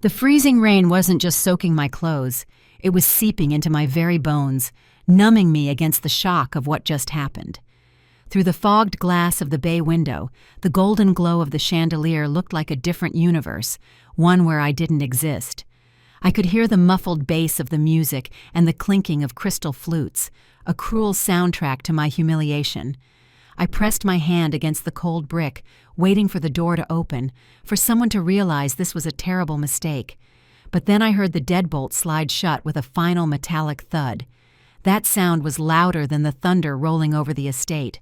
The freezing rain wasn't just soaking my clothes, it was seeping into my very bones, numbing me against the shock of what just happened. Through the fogged glass of the bay window, the golden glow of the chandelier looked like a different universe, one where I didn't exist. I could hear the muffled bass of the music and the clinking of crystal flutes, a cruel soundtrack to my humiliation. I pressed my hand against the cold brick, waiting for the door to open, for someone to realize this was a terrible mistake. But then I heard the deadbolt slide shut with a final metallic thud. That sound was louder than the thunder rolling over the estate.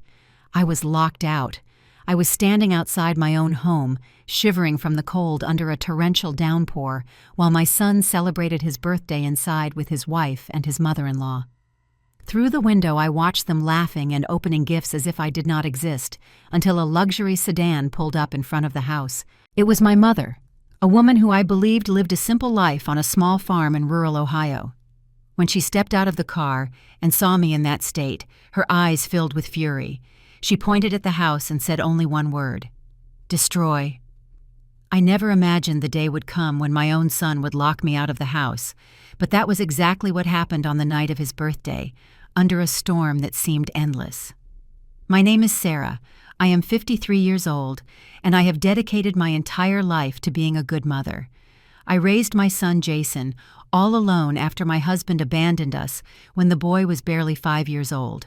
I was locked out. I was standing outside my own home, shivering from the cold under a torrential downpour, while my son celebrated his birthday inside with his wife and his mother-in-law. Through the window I watched them laughing and opening gifts as if I did not exist, until a luxury sedan pulled up in front of the house. It was my mother, a woman who I believed lived a simple life on a small farm in rural Ohio. When she stepped out of the car and saw me in that state, her eyes filled with fury. She pointed at the house and said only one word: "Destroy." I never imagined the day would come when my own son would lock me out of the house, but that was exactly what happened on the night of his birthday, under a storm that seemed endless. My name is Sarah. I am 53 years old, and I have dedicated my entire life to being a good mother. I raised my son Jason all alone after my husband abandoned us when the boy was barely 5 years old.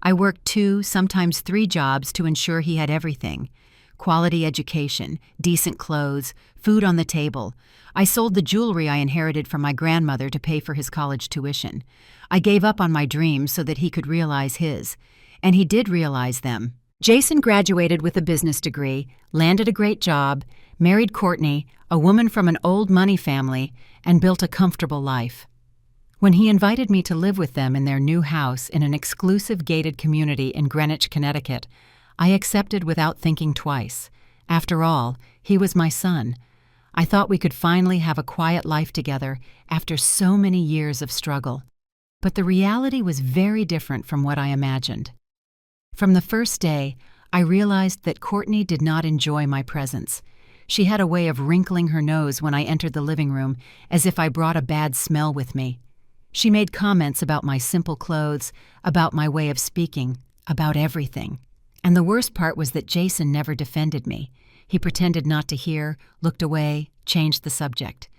I worked 2, sometimes 3 jobs to ensure he had everything: quality education, decent clothes, food on the table. I sold the jewelry I inherited from my grandmother to pay for his college tuition. I gave up on my dreams so that he could realize his. And he did realize them. Jason graduated with a business degree, landed a great job, married Courtney, a woman from an old money family, and built a comfortable life. When he invited me to live with them in their new house in an exclusive gated community in Greenwich, Connecticut, I accepted without thinking twice. After all, he was my son. I thought we could finally have a quiet life together after so many years of struggle. But the reality was very different from what I imagined. From the first day, I realized that Courtney did not enjoy my presence. She had a way of wrinkling her nose when I entered the living room, as if I brought a bad smell with me. She made comments about my simple clothes, about my way of speaking, about everything. And the worst part was that Jason never defended me. He pretended not to hear, looked away, changed the subject.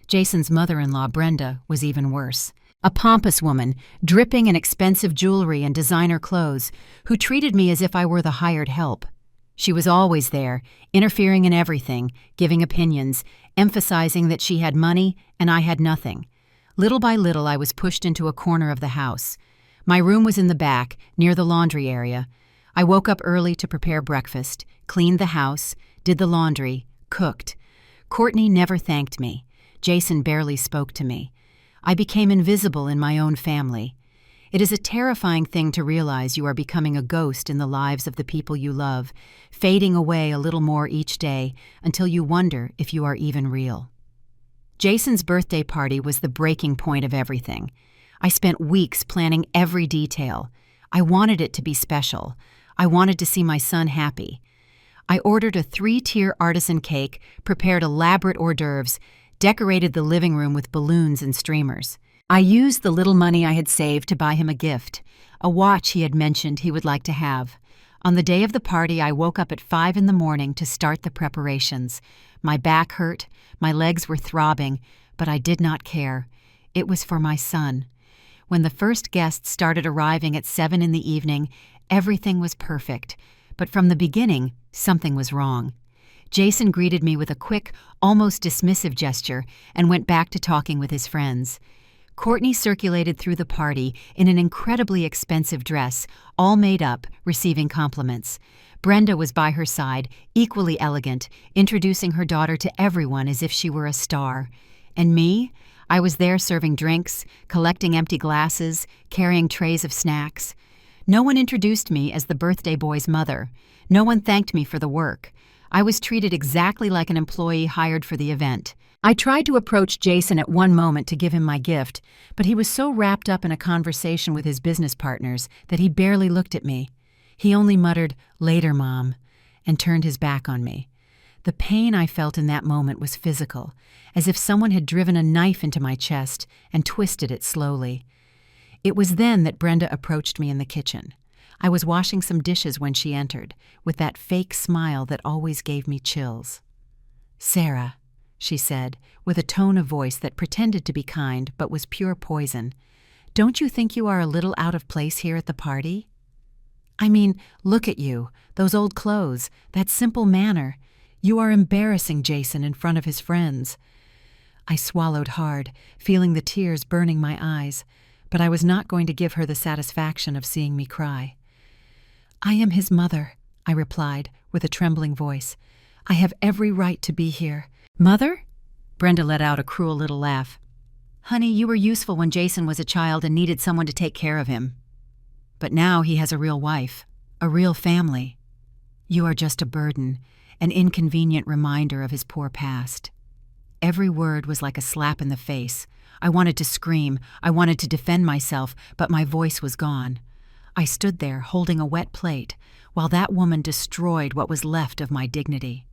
Jason's mother-in-law, Brenda, was even worse. A pompous woman, dripping in expensive jewelry and designer clothes, who treated me as if I were the hired help. She was always there, interfering in everything, giving opinions, emphasizing that she had money and I had nothing. Little by little, I was pushed into a corner of the house. My room was in the back, near the laundry area. I woke up early to prepare breakfast, cleaned the house, did the laundry, cooked. Courtney never thanked me. Jason barely spoke to me. I became invisible in my own family. It is a terrifying thing to realize you are becoming a ghost in the lives of the people you love, fading away a little more each day until you wonder if you are even real. Jason's birthday party was the breaking point of everything. I spent weeks planning every detail. I wanted it to be special. I wanted to see my son happy. I ordered a 3-tier artisan cake, prepared elaborate hors d'oeuvres, decorated the living room with balloons and streamers. I used the little money I had saved to buy him a gift, a watch he had mentioned he would like to have. On the day of the party, I woke up at 5 in the morning to start the preparations. My back hurt, my legs were throbbing, but I did not care. It was for my son. When the first guests started arriving at 7 in the evening, everything was perfect. But from the beginning, something was wrong. Jason greeted me with a quick, almost dismissive gesture and went back to talking with his friends. Courtney circulated through the party in an incredibly expensive dress, all made up, receiving compliments. Brenda was by her side, equally elegant, introducing her daughter to everyone as if she were a star. And me? I was there serving drinks, collecting empty glasses, carrying trays of snacks. No one introduced me as the birthday boy's mother. No one thanked me for the work. I was treated exactly like an employee hired for the event. I tried to approach Jason at one moment to give him my gift, but he was so wrapped up in a conversation with his business partners that he barely looked at me. He only muttered, "Later, Mom," and turned his back on me. The pain I felt in that moment was physical, as if someone had driven a knife into my chest and twisted it slowly. It was then that Brenda approached me in the kitchen. I was washing some dishes when she entered, with that fake smile that always gave me chills. "Sarah," she said, with a tone of voice that pretended to be kind but was pure poison, "don't you think you are a little out of place here at the party? I mean, look at you, those old clothes, that simple manner. You are embarrassing Jason in front of his friends." I swallowed hard, feeling the tears burning my eyes, but I was not going to give her the satisfaction of seeing me cry. "I am his mother," I replied, with a trembling voice. "I have every right to be here." "Mother?" Brenda let out a cruel little laugh. "Honey, you were useful when Jason was a child and needed someone to take care of him. But now he has a real wife, a real family. You are just a burden, an inconvenient reminder of his poor past." Every word was like a slap in the face. I wanted to scream, I wanted to defend myself, but my voice was gone. I stood there holding a wet plate, while that woman destroyed what was left of my dignity.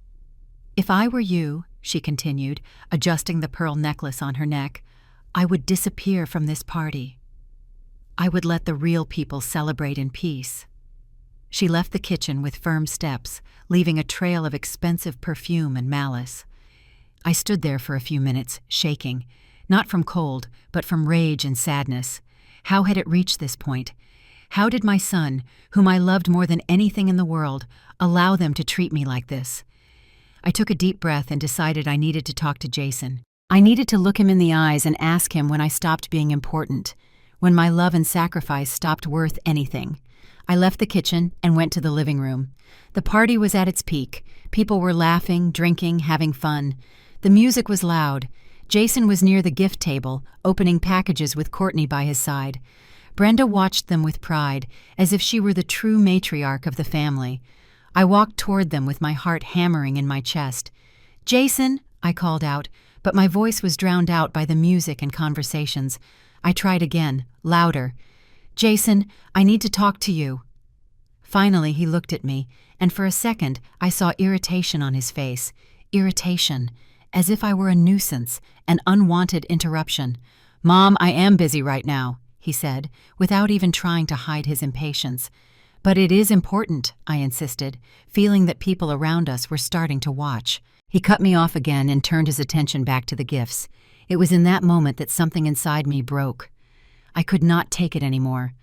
"If I were you," she continued, adjusting the pearl necklace on her neck, "I would disappear from this party. I would let the real people celebrate in peace." She left the kitchen with firm steps, leaving a trail of expensive perfume and malice. I stood there for a few minutes, shaking, not from cold, but from rage and sadness. How had it reached this point? How did my son, whom I loved more than anything in the world, allow them to treat me like this? I took a deep breath and decided I needed to talk to Jason. I needed to look him in the eyes and ask him when I stopped being important, when my love and sacrifice stopped worth anything. I left the kitchen and went to the living room. The party was at its peak. People were laughing, drinking, having fun. The music was loud. Jason was near the gift table, opening packages with Courtney by his side. Brenda watched them with pride, as if she were the true matriarch of the family. I walked toward them with my heart hammering in my chest. "Jason," I called out, but my voice was drowned out by the music and conversations. I tried again, louder. "Jason, I need to talk to you." Finally, he looked at me, and for a second I saw irritation on his face. Irritation, as if I were a nuisance, an unwanted interruption. "Mom, I am busy right now," he said, without even trying to hide his impatience. "But it is important," I insisted, feeling that people around us were starting to watch. He cut me off again and turned his attention back to the gifts. It was in that moment that something inside me broke. I could not take it anymore.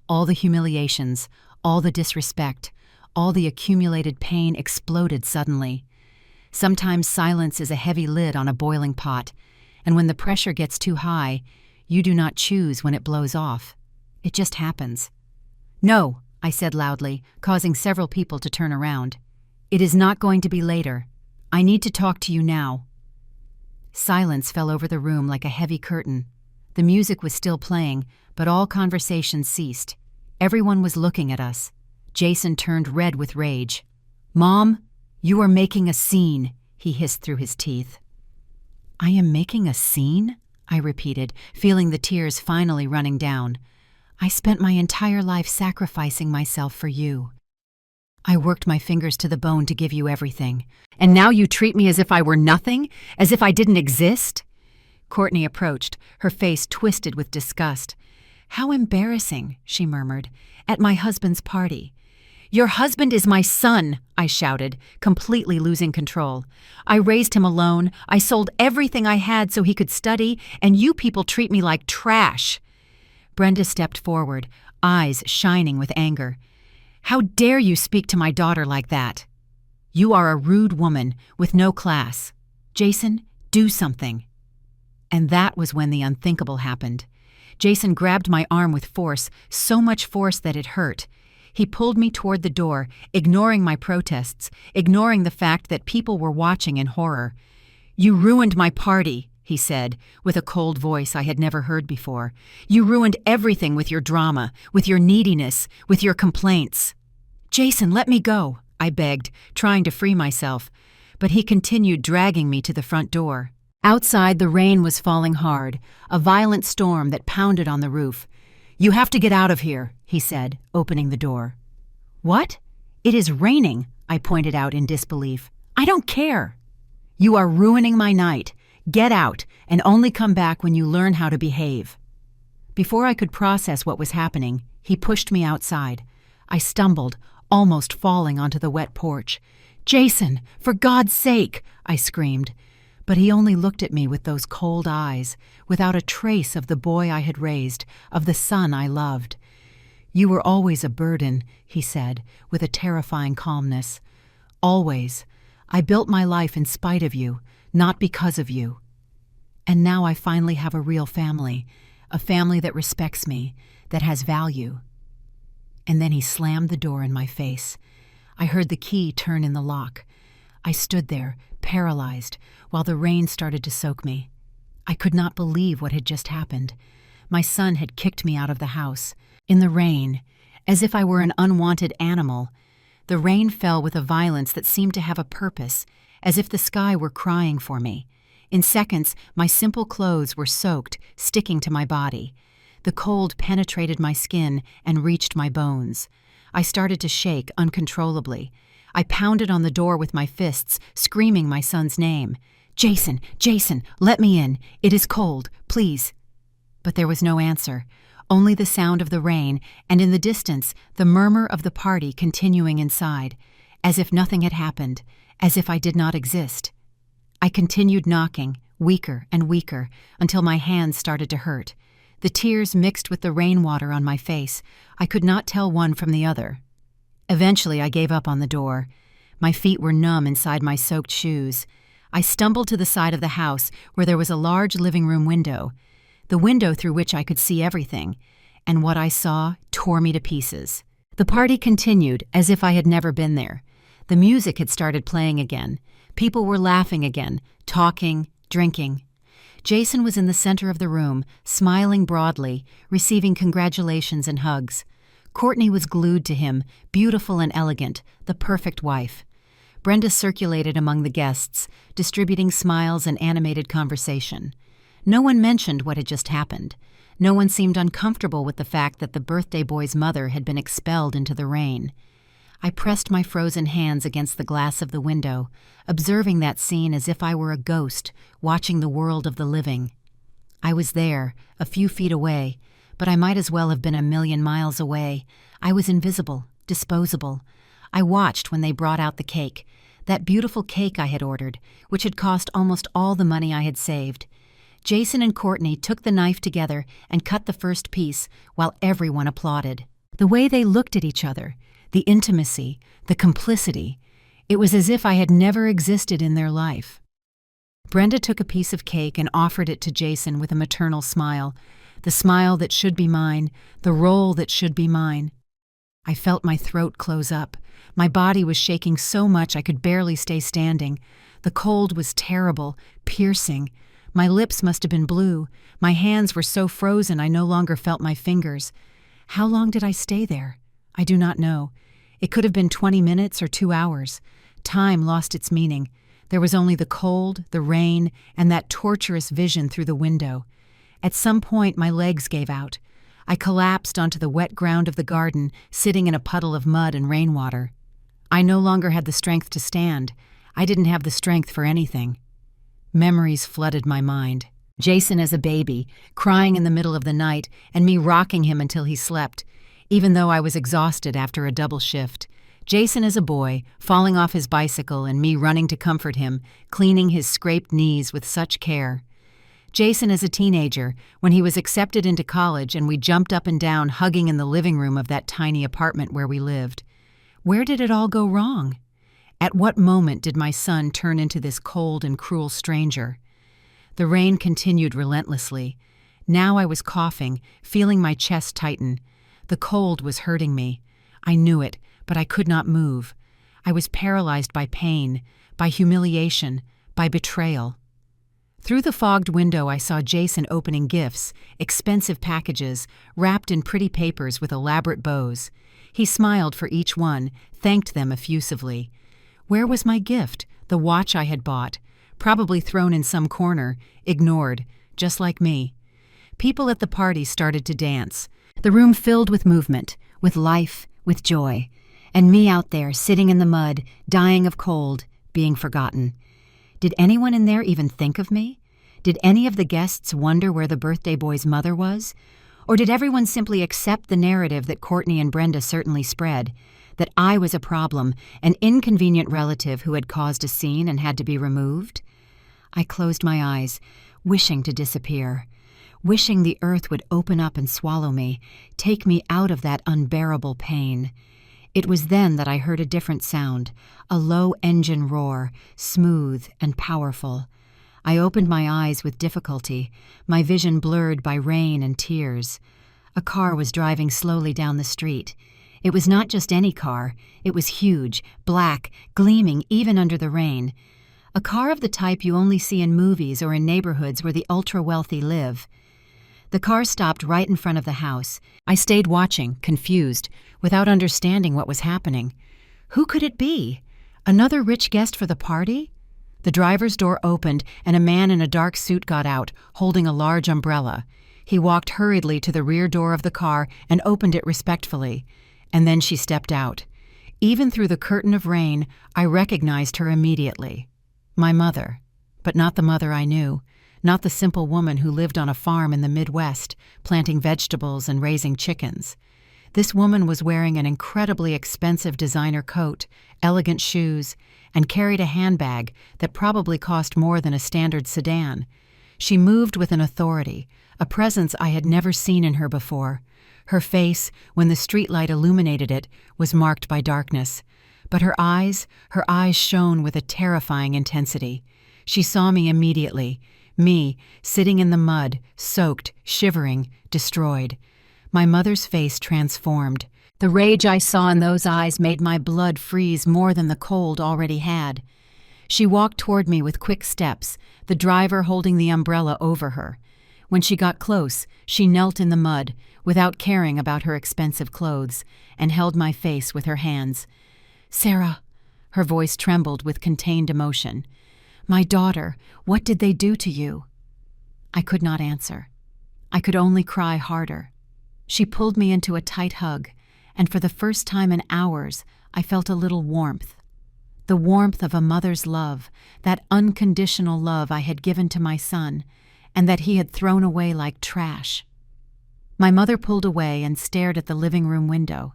All the humiliations, all the disrespect, all the accumulated pain exploded suddenly. Sometimes silence is a heavy lid on a boiling pot, and when the pressure gets too high, you do not choose when it blows off. It just happens. "No," I said loudly, causing several people to turn around. "It is not going to be later. I need to talk to you now." Silence fell over the room like a heavy curtain. The music was still playing, but all conversation ceased. Everyone was looking at us. Jason turned red with rage. "Mom, you are making a scene," he hissed through his teeth. "I am making a scene?" I repeated, feeling the tears finally running down. "I spent my entire life sacrificing myself for you. I worked my fingers to the bone to give you everything. And now you treat me as if I were nothing? As if I didn't exist?" Courtney approached, her face twisted with disgust. "How embarrassing," she murmured, "at my husband's party." "Your husband is my son," I shouted, completely losing control. "I raised him alone, I sold everything I had so he could study, and you people treat me like trash." Brenda stepped forward, eyes shining with anger. "How dare you speak to my daughter like that? You are a rude woman with no class. Jason, do something." And that was when the unthinkable happened. Jason grabbed my arm with force, so much force that it hurt. He pulled me toward the door, ignoring my protests, ignoring the fact that people were watching in horror. "You ruined my party," he said, with a cold voice I had never heard before. "You ruined everything with your drama, with your neediness, with your complaints." "Jason, let me go," I begged, trying to free myself. But he continued dragging me to the front door. Outside, the rain was falling hard, a violent storm that pounded on the roof. "You have to get out of here," he said, opening the door. "What? It is raining," I pointed out in disbelief. I don't care. You are ruining my night. Get out and only come back when you learn how to behave. Before I could process what was happening, he pushed me outside. I stumbled, almost falling onto the wet porch. Jason, for God's sake, I screamed. But he only looked at me with those cold eyes, without a trace of the boy I had raised, of the son I loved. You were always a burden, he said, with a terrifying calmness. Always. I built my life in spite of you, not because of you. And now I finally have a real family, a family that respects me, that has value. And then he slammed the door in my face. I heard the key turn in the lock. I stood there, paralyzed, while the rain started to soak me. I could not believe what had just happened. My son had kicked me out of the house, in the rain, as if I were an unwanted animal. The rain fell with a violence that seemed to have a purpose, as if the sky were crying for me. In seconds, my simple clothes were soaked, sticking to my body. The cold penetrated my skin and reached my bones. I started to shake uncontrollably. I pounded on the door with my fists, screaming my son's name. Jason, Jason, let me in. It is cold, please. But there was no answer. Only the sound of the rain, and in the distance, the murmur of the party continuing inside, as if nothing had happened, as if I did not exist. I continued knocking, weaker and weaker, until my hands started to hurt. The tears mixed with the rainwater on my face. I could not tell one from the other. Eventually, I gave up on the door. My feet were numb inside my soaked shoes. I stumbled to the side of the house where there was a large living room window, the window through which I could see everything, and what I saw tore me to pieces. The party continued as if I had never been there. The music had started playing again. People were laughing again, talking, drinking. Jason was in the center of the room, smiling broadly, receiving congratulations and hugs. Courtney was glued to him, beautiful and elegant, the perfect wife. Brenda circulated among the guests, distributing smiles and animated conversation. No one mentioned what had just happened. No one seemed uncomfortable with the fact that the birthday boy's mother had been expelled into the rain. I pressed my frozen hands against the glass of the window, observing that scene as if I were a ghost, watching the world of the living. I was there, a few feet away, but I might as well have been a million miles away. I was invisible, disposable. I watched when they brought out the cake, that beautiful cake I had ordered, which had cost almost all the money I had saved. Jason and Courtney took the knife together and cut the first piece, while everyone applauded. The way they looked at each other, the intimacy, the complicity, it was as if I had never existed in their life. Brenda took a piece of cake and offered it to Jason with a maternal smile, the smile that should be mine, the role that should be mine. I felt my throat close up. My body was shaking so much I could barely stay standing. The cold was terrible, piercing. My lips must have been blue. My hands were so frozen I no longer felt my fingers. How long did I stay there? I do not know. It could have been 20 minutes or 2 hours. Time lost its meaning. There was only the cold, the rain, and that torturous vision through the window. At some point, my legs gave out. I collapsed onto the wet ground of the garden, sitting in a puddle of mud and rainwater. I no longer had the strength to stand. I didn't have the strength for anything. Memories flooded my mind. Jason as a baby, crying in the middle of the night, and me rocking him until he slept, even though I was exhausted after a double shift. Jason as a boy, falling off his bicycle and me running to comfort him, cleaning his scraped knees with such care. Jason as a teenager, when he was accepted into college and we jumped up and down hugging in the living room of that tiny apartment where we lived. Where did it all go wrong? At what moment did my son turn into this cold and cruel stranger? The rain continued relentlessly. Now I was coughing, feeling my chest tighten. The cold was hurting me. I knew it, but I could not move. I was paralyzed by pain, by humiliation, by betrayal. Through the fogged window I saw Jason opening gifts, expensive packages, wrapped in pretty papers with elaborate bows. He smiled for each one, thanked them effusively. Where was my gift, the watch I had bought? Probably thrown in some corner, ignored, just like me. People at the party started to dance. The room filled with movement, with life, with joy. And me out there, sitting in the mud, dying of cold, being forgotten. Did anyone in there even think of me? Did any of the guests wonder where the birthday boy's mother was? Or did everyone simply accept the narrative that Courtney and Brenda certainly spread, that I was a problem, an inconvenient relative who had caused a scene and had to be removed? I closed my eyes, wishing to disappear, wishing the earth would open up and swallow me, take me out of that unbearable pain. It was then that I heard a different sound, a low engine roar, smooth and powerful. I opened my eyes with difficulty, my vision blurred by rain and tears. A car was driving slowly down the street. It was not just any car. It was huge, black, gleaming even under the rain. A car of the type you only see in movies or in neighborhoods where the ultra-wealthy live. The car stopped right in front of the house. I stayed watching, confused, without understanding what was happening. Who could it be? Another rich guest for the party? The driver's door opened, and a man in a dark suit got out, holding a large umbrella. He walked hurriedly to the rear door of the car and opened it respectfully. And then she stepped out. Even through the curtain of rain, I recognized her immediately. My mother, but not the mother I knew, not the simple woman who lived on a farm in the Midwest, planting vegetables and raising chickens. This woman was wearing an incredibly expensive designer coat, elegant shoes, and carried a handbag that probably cost more than a standard sedan. She moved with an authority, a presence I had never seen in her before. Her face, when the streetlight illuminated it, was marked by darkness. But her eyes shone with a terrifying intensity. She saw me immediately, me, sitting in the mud, soaked, shivering, destroyed. My mother's face transformed. The rage I saw in those eyes made my blood freeze more than the cold already had. She walked toward me with quick steps, the driver holding the umbrella over her. When she got close, she knelt in the mud, without caring about her expensive clothes, and held my face with her hands. "Sarah," her voice trembled with contained emotion. "My daughter, what did they do to you?" I could not answer. I could only cry harder. She pulled me into a tight hug, and for the first time in hours, I felt a little warmth. The warmth of a mother's love, that unconditional love I had given to my son, and that he had thrown away like trash. My mother pulled away and stared at the living room window.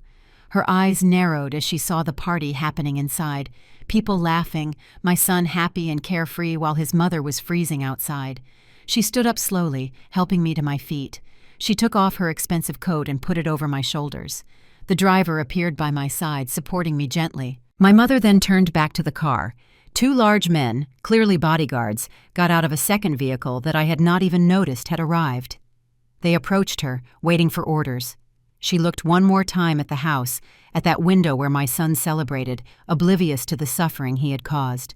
Her eyes narrowed as she saw the party happening inside, people laughing, my son happy and carefree while his mother was freezing outside. She stood up slowly, helping me to my feet. She took off her expensive coat and put it over my shoulders. The driver appeared by my side, supporting me gently. My mother then turned back to the car. Two large men, clearly bodyguards, got out of a second vehicle that I had not even noticed had arrived. They approached her, waiting for orders. She looked one more time at the house, at that window where my son celebrated, oblivious to the suffering he had caused.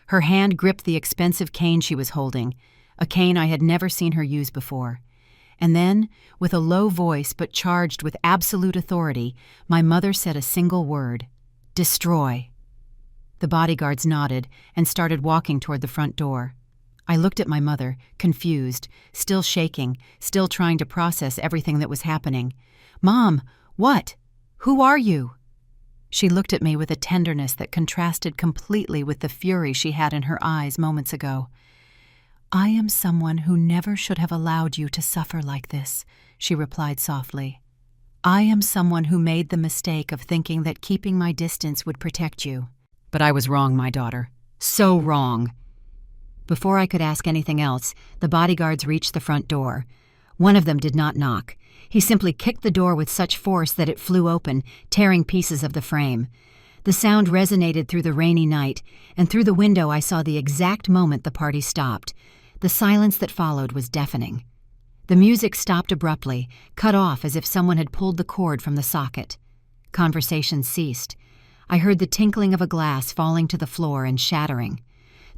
Her hand gripped the expensive cane she was holding, a cane I had never seen her use before. And then, with a low voice but charged with absolute authority, my mother said a single word: "Destroy." The bodyguards nodded and started walking toward the front door. I looked at my mother, confused, still shaking, still trying to process everything that was happening. "Mom, what? Who are you?" She looked at me with a tenderness that contrasted completely with the fury she had in her eyes moments ago. "I am someone who never should have allowed you to suffer like this," she replied softly. "I am someone who made the mistake of thinking that keeping my distance would protect you. But I was wrong, my daughter. So wrong." Before I could ask anything else, the bodyguards reached the front door. One of them did not knock. He simply kicked the door with such force that it flew open, tearing pieces of the frame. The sound resonated through the rainy night, and through the window I saw the exact moment the party stopped. The silence that followed was deafening. The music stopped abruptly, cut off as if someone had pulled the cord from the socket. Conversation ceased. I heard the tinkling of a glass falling to the floor and shattering.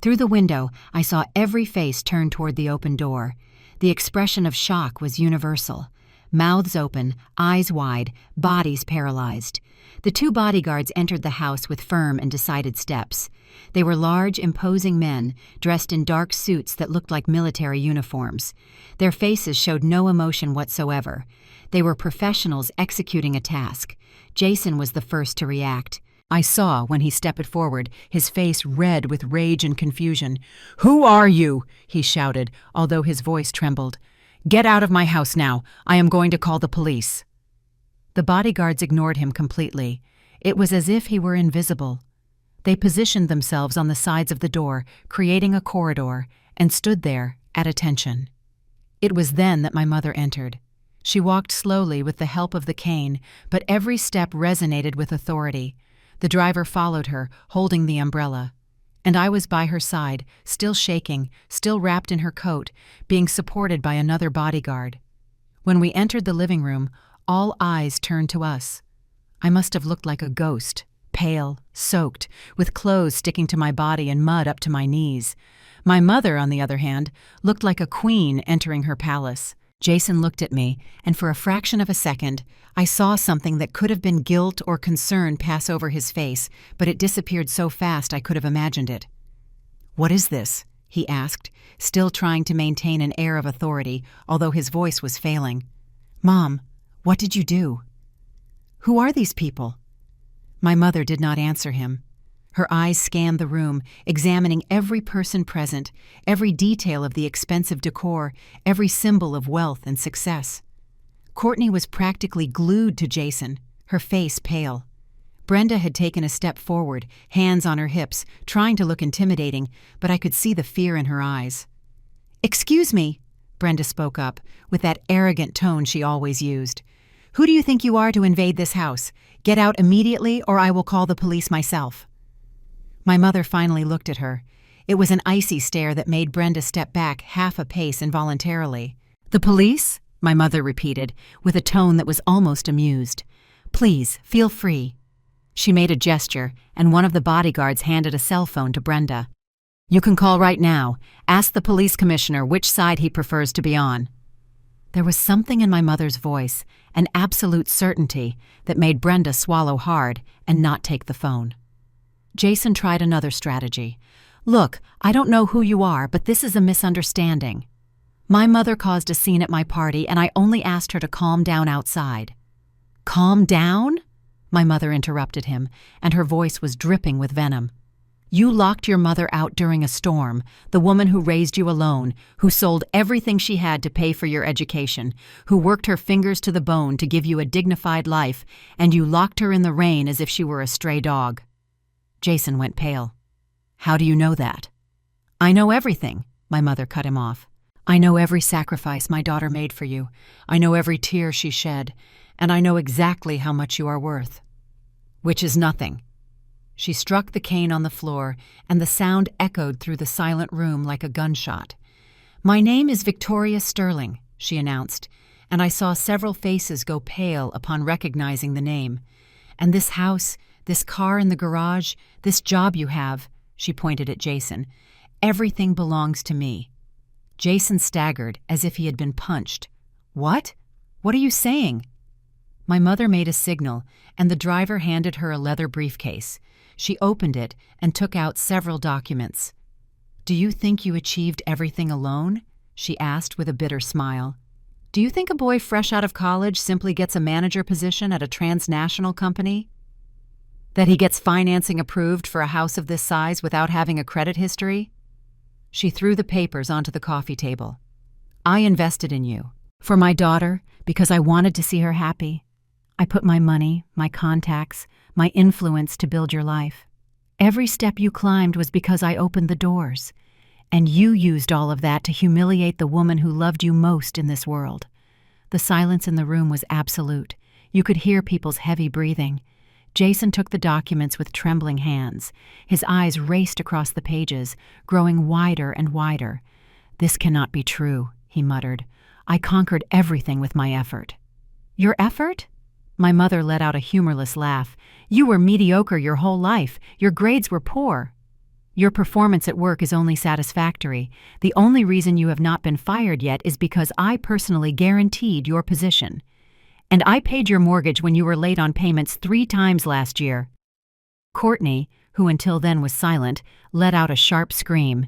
Through the window, I saw every face turn toward the open door. The expression of shock was universal. Mouths open, eyes wide, bodies paralyzed. The two bodyguards entered the house with firm and decided steps. They were large, imposing men, dressed in dark suits that looked like military uniforms. Their faces showed no emotion whatsoever. They were professionals executing a task. Jason was the first to react. I saw, when he stepped forward, his face red with rage and confusion. "Who are you?" he shouted, although his voice trembled. "Get out of my house now. I am going to call the police." The bodyguards ignored him completely. It was as if he were invisible. They positioned themselves on the sides of the door, creating a corridor, and stood there, at attention. It was then that my mother entered. She walked slowly with the help of the cane, but every step resonated with authority. The driver followed her, holding the umbrella. And I was by her side, still shaking, still wrapped in her coat, being supported by another bodyguard. When we entered the living room, all eyes turned to us. I must have looked like a ghost, pale, soaked, with clothes sticking to my body and mud up to my knees. My mother, on the other hand, looked like a queen entering her palace. Jason looked at me, and for a fraction of a second, I saw something that could have been guilt or concern pass over his face, but it disappeared so fast I could have imagined it. "What is this?" he asked, still trying to maintain an air of authority, although his voice was failing. "Mom, what did you do? Who are these people?" My mother did not answer him. Her eyes scanned the room, examining every person present, every detail of the expensive decor, every symbol of wealth and success. Courtney was practically glued to Jason, her face pale. Brenda had taken a step forward, hands on her hips, trying to look intimidating, but I could see the fear in her eyes. "Excuse me," Brenda spoke up, with that arrogant tone she always used. "Who do you think you are to invade this house? Get out immediately, or I will call the police myself." My mother finally looked at her. It was an icy stare that made Brenda step back half a pace involuntarily. "The police?" my mother repeated, with a tone that was almost amused. "Please, feel free." She made a gesture, and one of the bodyguards handed a cell phone to Brenda. "You can call right now. Ask the police commissioner which side he prefers to be on." There was something in my mother's voice, an absolute certainty, that made Brenda swallow hard and not take the phone. Jason tried another strategy. "Look, I don't know who you are, but this is a misunderstanding. My mother caused a scene at my party, and I only asked her to calm down outside." "Calm down?" My mother interrupted him, and her voice was dripping with venom. "You locked your mother out during a storm, the woman who raised you alone, who sold everything she had to pay for your education, who worked her fingers to the bone to give you a dignified life, and you locked her in the rain as if she were a stray dog." Jason went pale. "How do you know that?" "I know everything," my mother cut him off. "I know every sacrifice my daughter made for you. I know every tear she shed, and I know exactly how much you are worth." "Which is nothing." She struck the cane on the floor, and the sound echoed through the silent room like a gunshot. "My name is Victoria Sterling," she announced, and I saw several faces go pale upon recognizing the name. "And this house, this car in the garage, this job you have," she pointed at Jason, "everything belongs to me." Jason staggered as if he had been punched. "What? What are you saying?" My mother made a signal, and the driver handed her a leather briefcase. She opened it and took out several documents. "Do you think you achieved everything alone?" she asked with a bitter smile. "Do you think a boy fresh out of college simply gets a manager position at a transnational company? That he gets financing approved for a house of this size without having a credit history?" She threw the papers onto the coffee table. "I invested in you. For my daughter, because I wanted to see her happy. I put my money, my contacts, my influence to build your life. Every step you climbed was because I opened the doors. And you used all of that to humiliate the woman who loved you most in this world." The silence in the room was absolute. You could hear people's heavy breathing. Jason took the documents with trembling hands. His eyes raced across the pages, growing wider and wider. "This cannot be true," he muttered. "I conquered everything with my effort." "Your effort?" My mother let out a humorless laugh. "You were mediocre your whole life. Your grades were poor. Your performance at work is only satisfactory. The only reason you have not been fired yet is because I personally guaranteed your position. And I paid your mortgage when you were late on payments 3 times last year." Courtney, who until then was silent, let out a sharp scream.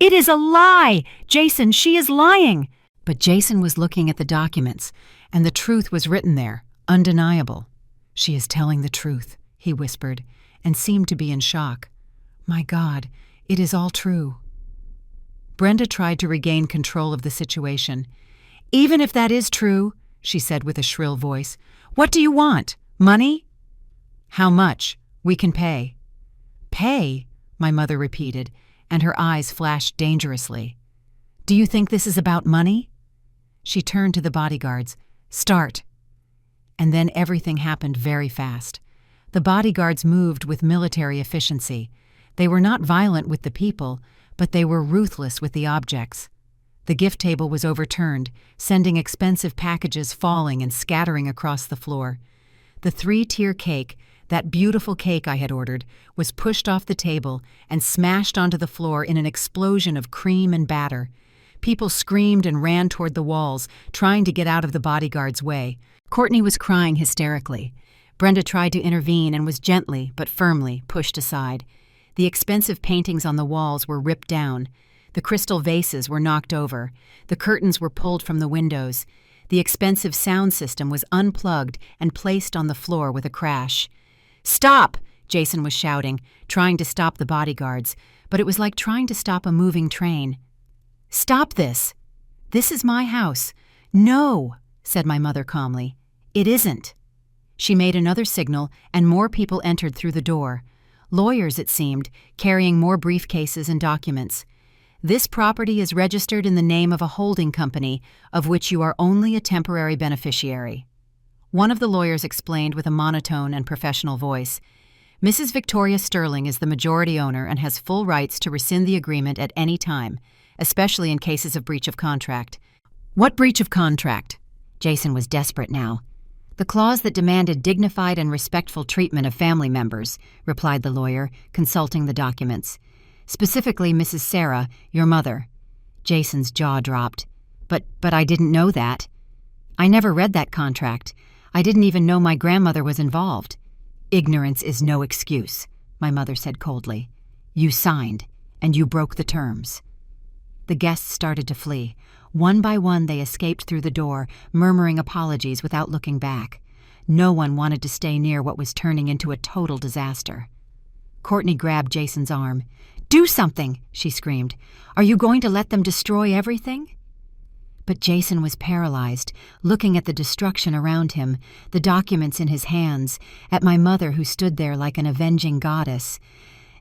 "It is a lie! Jason, she is lying!" But Jason was looking at the documents, and the truth was written there, undeniable. "She is telling the truth," he whispered, and seemed to be in shock. My God, it is all true. Brenda tried to regain control of the situation. Even if that is true, she said with a shrill voice, what do you want? Money? How much? We can pay. Pay? My mother repeated, and her eyes flashed dangerously. Do you think this is about money? She turned to the bodyguards. Start. And then everything happened very fast. The bodyguards moved with military efficiency. They were not violent with the people, but they were ruthless with the objects. The gift table was overturned, sending expensive packages falling and scattering across the floor. The 3-tier cake, that beautiful cake I had ordered, was pushed off the table and smashed onto the floor in an explosion of cream and batter. People screamed and ran toward the walls, trying to get out of the bodyguard's way. Courtney was crying hysterically. Brenda tried to intervene and was gently, but firmly, pushed aside. The expensive paintings on the walls were ripped down. The crystal vases were knocked over. The curtains were pulled from the windows. The expensive sound system was unplugged and placed on the floor with a crash. Stop! Jason was shouting, trying to stop the bodyguards, but it was like trying to stop a moving train. Stop this! This is my house. No, said my mother calmly. It isn't. She made another signal, and more people entered through the door. Lawyers, it seemed, carrying more briefcases and documents. This property is registered in the name of a holding company, of which you are only a temporary beneficiary. One of the lawyers explained with a monotone and professional voice. Mrs. Victoria Sterling is the majority owner and has full rights to rescind the agreement at any time, especially in cases of breach of contract. What breach of contract? Jason was desperate now. The clause that demanded dignified and respectful treatment of family members, replied the lawyer, consulting the documents. Specifically, Mrs. Sarah, your mother. Jason's jaw dropped. But I didn't know that. I never read that contract. I didn't even know my grandmother was involved. Ignorance is no excuse, my mother said coldly. You signed, and you broke the terms. The guests started to flee. One by one they escaped through the door, murmuring apologies without looking back. No one wanted to stay near what was turning into a total disaster. Courtney grabbed Jason's arm. Do something, she screamed. Are you going to let them destroy everything? But Jason was paralyzed, looking at the destruction around him, the documents in his hands, at my mother who stood there like an avenging goddess.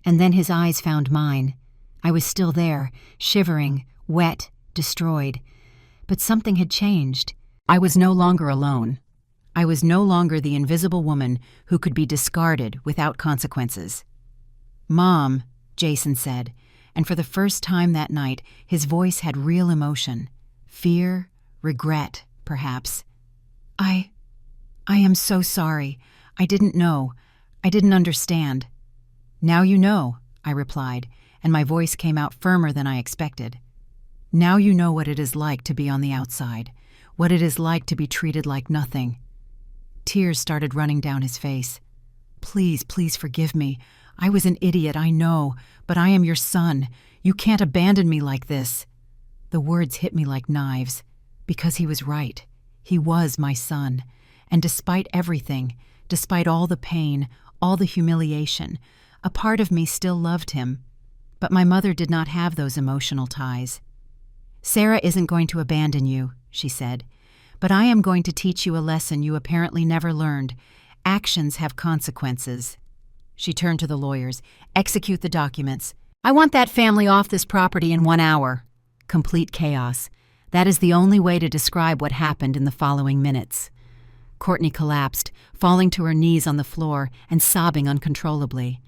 And then his eyes found mine. I was still there, shivering, wet, destroyed. But something had changed. I was no longer alone. I was no longer the invisible woman who could be discarded without consequences. Mom, Jason said, and for the first time that night, his voice had real emotion. Fear, regret, perhaps. I am so sorry. I didn't know. I didn't understand. Now you know, I replied, and my voice came out firmer than I expected. Now you know what it is like to be on the outside, what it is like to be treated like nothing. Tears started running down his face. Please, please forgive me. I was an idiot, I know, but I am your son. You can't abandon me like this. The words hit me like knives, because he was right. He was my son, and despite everything, despite all the pain, all the humiliation, a part of me still loved him. But my mother did not have those emotional ties. Sarah isn't going to abandon you, she said, but I am going to teach you a lesson you apparently never learned. Actions have consequences. She turned to the lawyers. Execute the documents. I want that family off this property in 1 hour. Complete chaos. That is the only way to describe what happened in the following minutes. Courtney collapsed, falling to her knees on the floor and sobbing uncontrollably.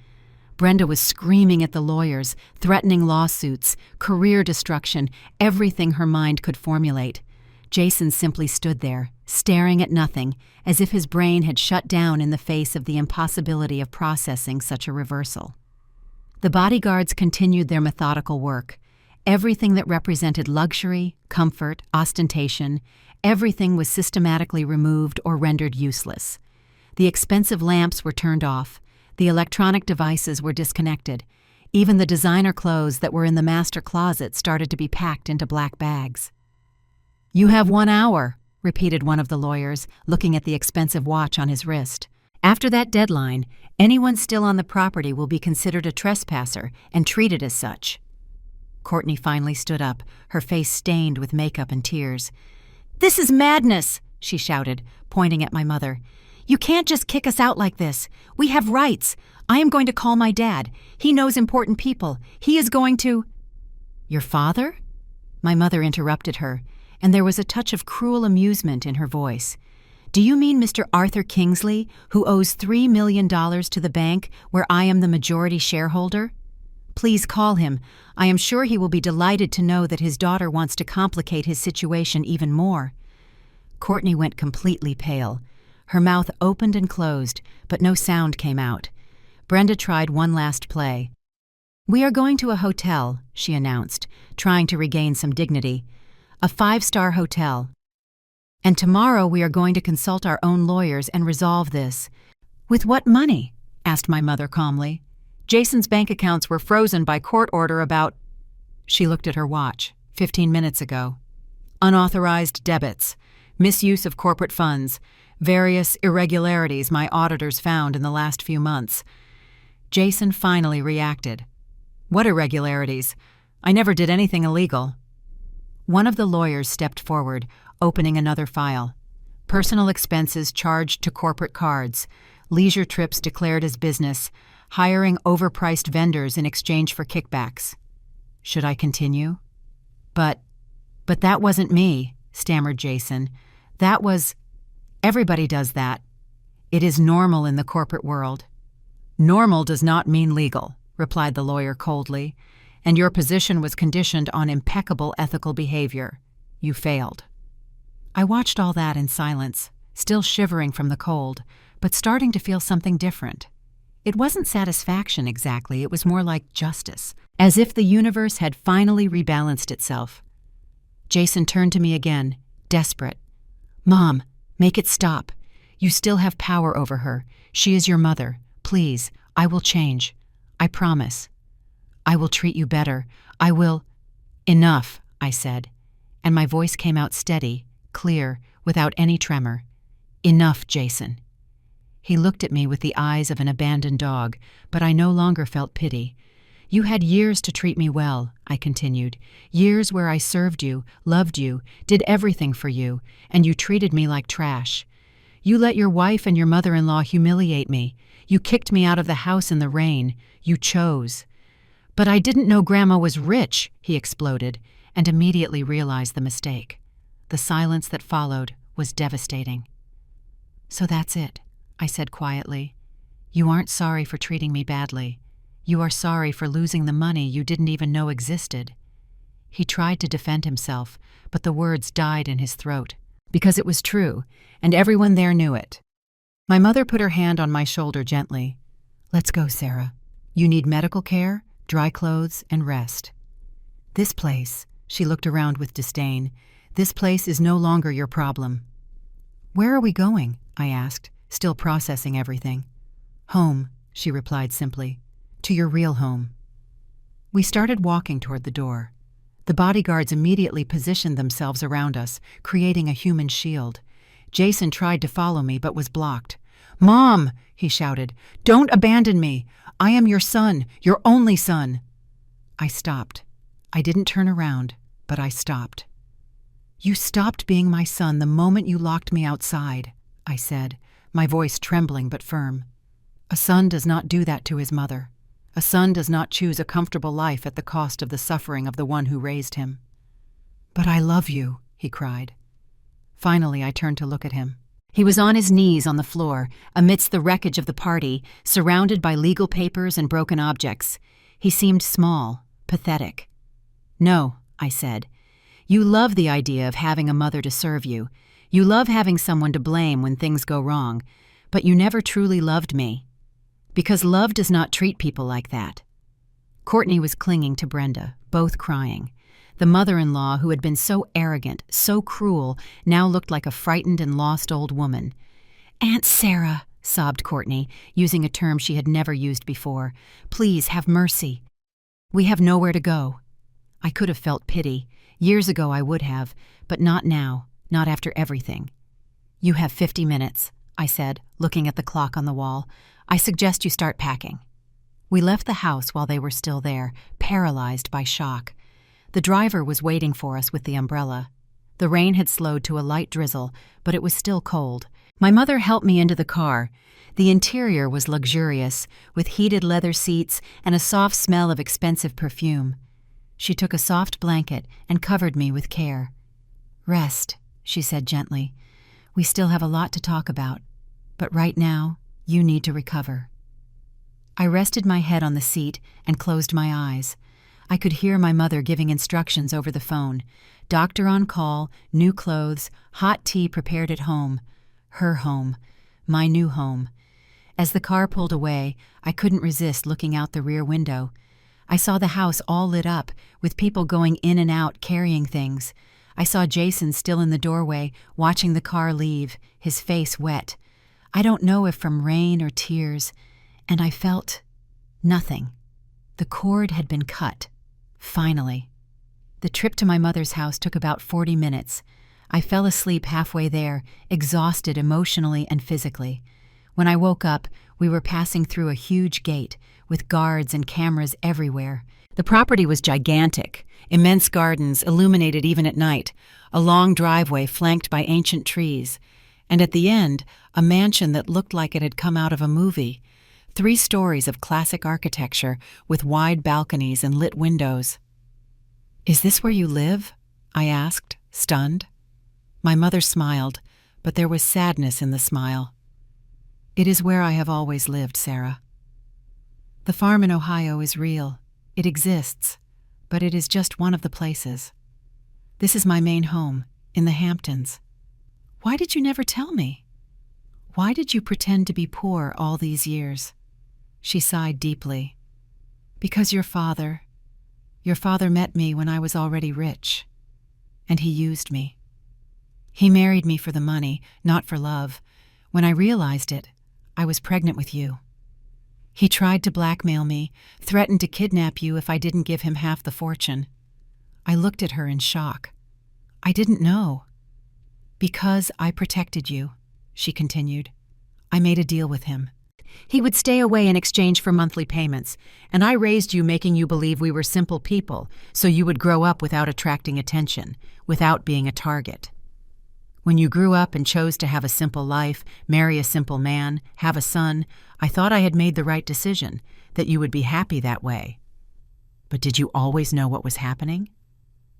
Brenda was screaming at the lawyers, threatening lawsuits, career destruction, everything her mind could formulate. Jason simply stood there, staring at nothing, as if his brain had shut down in the face of the impossibility of processing such a reversal. The bodyguards continued their methodical work. Everything that represented luxury, comfort, ostentation, everything was systematically removed or rendered useless. The expensive lamps were turned off. The electronic devices were disconnected. Even the designer clothes that were in the master closet started to be packed into black bags. You have 1 hour, repeated one of the lawyers, looking at the expensive watch on his wrist. After that deadline, anyone still on the property will be considered a trespasser and treated as such. Courtney finally stood up, her face stained with makeup and tears. "This is madness," she shouted, pointing at my mother. "You can't just kick us out like this. We have rights. I am going to call my dad. He knows important people. He is going to—" "Your father?" My mother interrupted her, and there was a touch of cruel amusement in her voice. "Do you mean Mr. Arthur Kingsley, who owes $3 million to the bank where I am the majority shareholder? Please call him. I am sure he will be delighted to know that his daughter wants to complicate his situation even more." Courtney went completely pale. Her mouth opened and closed, but no sound came out. Brenda tried one last play. "We are going to a hotel," she announced, trying to regain some dignity. "A 5-star hotel. And tomorrow we are going to consult our own lawyers and resolve this." "With what money?" asked my mother calmly. "Jason's bank accounts were frozen by court order about—" She looked at her watch. 15 minutes ago. "Unauthorized debits, misuse of corporate funds, various irregularities my auditors found in the last few months." Jason finally reacted. "What irregularities? I never did anything illegal." One of the lawyers stepped forward, opening another file. "Personal expenses charged to corporate cards, leisure trips declared as business, hiring overpriced vendors in exchange for kickbacks." "Should I continue?" But that wasn't me," stammered Jason. "That was— Everybody does that. It is normal in the corporate world." "Normal does not mean legal," replied the lawyer coldly, "and your position was conditioned on impeccable ethical behavior. You failed." I watched all that in silence, still shivering from the cold, but starting to feel something different. It wasn't satisfaction exactly, it was more like justice, as if the universe had finally rebalanced itself. Jason turned to me again, desperate. "Mom, make it stop. You still have power over her. She is your mother. Please, I will change. I promise. I will treat you better. I will—" "Enough," I said, and my voice came out steady, clear, without any tremor. "Enough, Jason." He looked at me with the eyes of an abandoned dog, but I no longer felt pity. "You had years to treat me well," I continued. "Years where I served you, loved you, did everything for you, and you treated me like trash. You let your wife and your mother-in-law humiliate me. You kicked me out of the house in the rain. You chose." "But I didn't know Grandma was rich," he exploded, and immediately realized the mistake. The silence that followed was devastating. "So that's it," I said quietly. "You aren't sorry for treating me badly. You are sorry for losing the money you didn't even know existed." He tried to defend himself, but the words died in his throat, because it was true, and everyone there knew it. My mother put her hand on my shoulder gently. "Let's go, Sarah. You need medical care, dry clothes, and rest. This place," she looked around with disdain, "this place is no longer your problem." "Where are we going?" I asked, still processing everything. "Home," she replied simply. "To your real home." We started walking toward the door. The bodyguards immediately positioned themselves around us, creating a human shield. Jason tried to follow me but was blocked. "Mom!" he shouted. "Don't abandon me! I am your son, your only son!" I stopped. I didn't turn around, but I stopped. "You stopped being my son the moment you locked me outside," I said, my voice trembling but firm. "A son does not do that to his mother. A son does not choose a comfortable life at the cost of the suffering of the one who raised him." "But I love you," he cried. Finally, I turned to look at him. He was on his knees on the floor, amidst the wreckage of the party, surrounded by legal papers and broken objects. He seemed small, pathetic. "No," I said. "You love the idea of having a mother to serve you. You love having someone to blame when things go wrong, but you never truly loved me. Because love does not treat people like that." Courtney was clinging to Brenda, both crying. The mother-in-law, who had been so arrogant, so cruel, now looked like a frightened and lost old woman. "Aunt Sarah," sobbed Courtney, using a term she had never used before, "please have mercy. We have nowhere to go." I could have felt pity. Years ago I would have, but not now, not after everything. "You have 50 minutes," I said, looking at the clock on the wall. "I suggest you start packing." We left the house while they were still there, paralyzed by shock. The driver was waiting for us with the umbrella. The rain had slowed to a light drizzle, but it was still cold. My mother helped me into the car. The interior was luxurious, with heated leather seats and a soft smell of expensive perfume. She took a soft blanket and covered me with care. "Rest," she said gently. "We still have a lot to talk about, but right now, you need to recover." I rested my head on the seat and closed my eyes. I could hear my mother giving instructions over the phone. Doctor on call, new clothes, hot tea prepared at home. Her home, my new home. As the car pulled away, I couldn't resist looking out the rear window. I saw the house all lit up, with people going in and out carrying things. I saw Jason still in the doorway, watching the car leave, his face wet. I don't know if from rain or tears, and I felt nothing. The cord had been cut. Finally. The trip to my mother's house took about 40 minutes. I fell asleep halfway there, exhausted emotionally and physically. When I woke up, we were passing through a huge gate, with guards and cameras everywhere. The property was gigantic, immense gardens illuminated even at night, a long driveway flanked by ancient trees, and at the end, a mansion that looked like it had come out of a movie. 3 stories of classic architecture with wide balconies and lit windows. "Is this where you live?" I asked, stunned. My mother smiled, but there was sadness in the smile. "It is where I have always lived, Sarah. The farm in Ohio is real. It exists, but it is just one of the places. This is my main home, in the Hamptons. Why did you never tell me? Why did you pretend to be poor all these years?" She sighed deeply. "Because your father met me when I was already rich, and he used me. He married me for the money, not for love. When I realized it, I was pregnant with you. He tried to blackmail me, threatened to kidnap you if I didn't give him half the fortune." I looked at her in shock. "I didn't know." "Because I protected you," she continued. "I made a deal with him. He would stay away in exchange for monthly payments, and I raised you making you believe we were simple people, so you would grow up without attracting attention, without being a target. When you grew up and chose to have a simple life, marry a simple man, have a son, I thought I had made the right decision, that you would be happy that way. But did you always know what was happening?"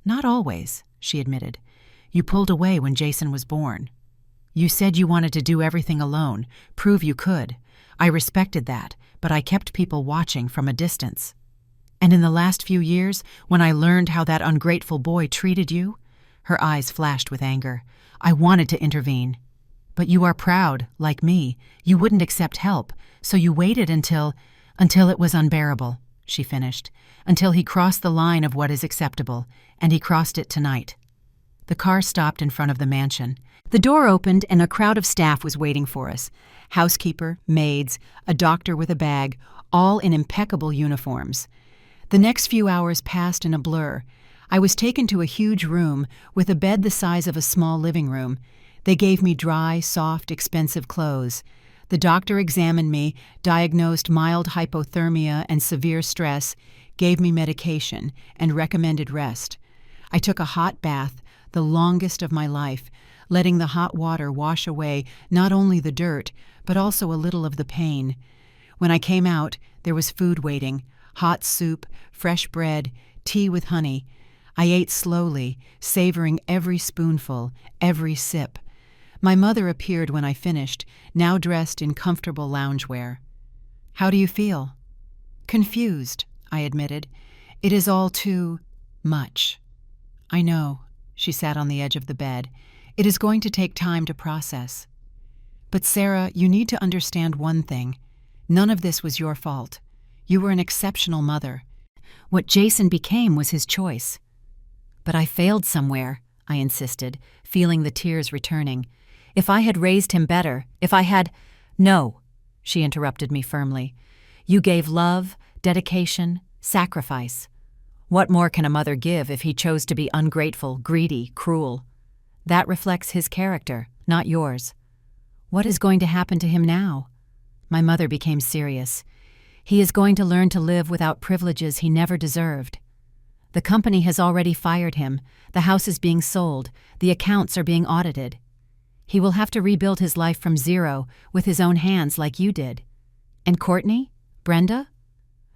"Not always," she admitted. "You pulled away when Jason was born. You said you wanted to do everything alone, prove you could. I respected that, but I kept people watching from a distance. And in the last few years, when I learned how that ungrateful boy treated you," her eyes flashed with anger, "I wanted to intervene. But you are proud, like me. You wouldn't accept help, so you waited until it was unbearable," she finished, "until he crossed the line of what is acceptable, and he crossed it tonight." The car stopped in front of the mansion. The door opened and a crowd of staff was waiting for us. Housekeeper, maids, a doctor with a bag, all in impeccable uniforms. The next few hours passed in a blur. I was taken to a huge room with a bed the size of a small living room. They gave me dry, soft, expensive clothes. The doctor examined me, diagnosed mild hypothermia and severe stress, gave me medication, and recommended rest. I took a hot bath, the longest of my life, letting the hot water wash away not only the dirt, but also a little of the pain. When I came out, there was food waiting, hot soup, fresh bread, tea with honey. I ate slowly, savoring every spoonful, every sip. My mother appeared when I finished, now dressed in comfortable loungewear. "How do you feel?" "Confused," I admitted. "It is all too much." "I know." She sat on the edge of the bed. "It is going to take time to process. But Sarah, you need to understand one thing. None of this was your fault. You were an exceptional mother. What Jason became was his choice." "But I failed somewhere," I insisted, feeling the tears returning. "If I had raised him better, if I had—" "No," she interrupted me firmly. "You gave love, dedication, sacrifice. What more can a mother give if he chose to be ungrateful, greedy, cruel? That reflects his character, not yours. What is going to happen to him now? My mother became serious. He is going to learn to live without privileges he never deserved. The company has already fired him. The house is being sold. The accounts are being audited. He will have to rebuild his life from zero with his own hands like you did. And Courtney? Brenda?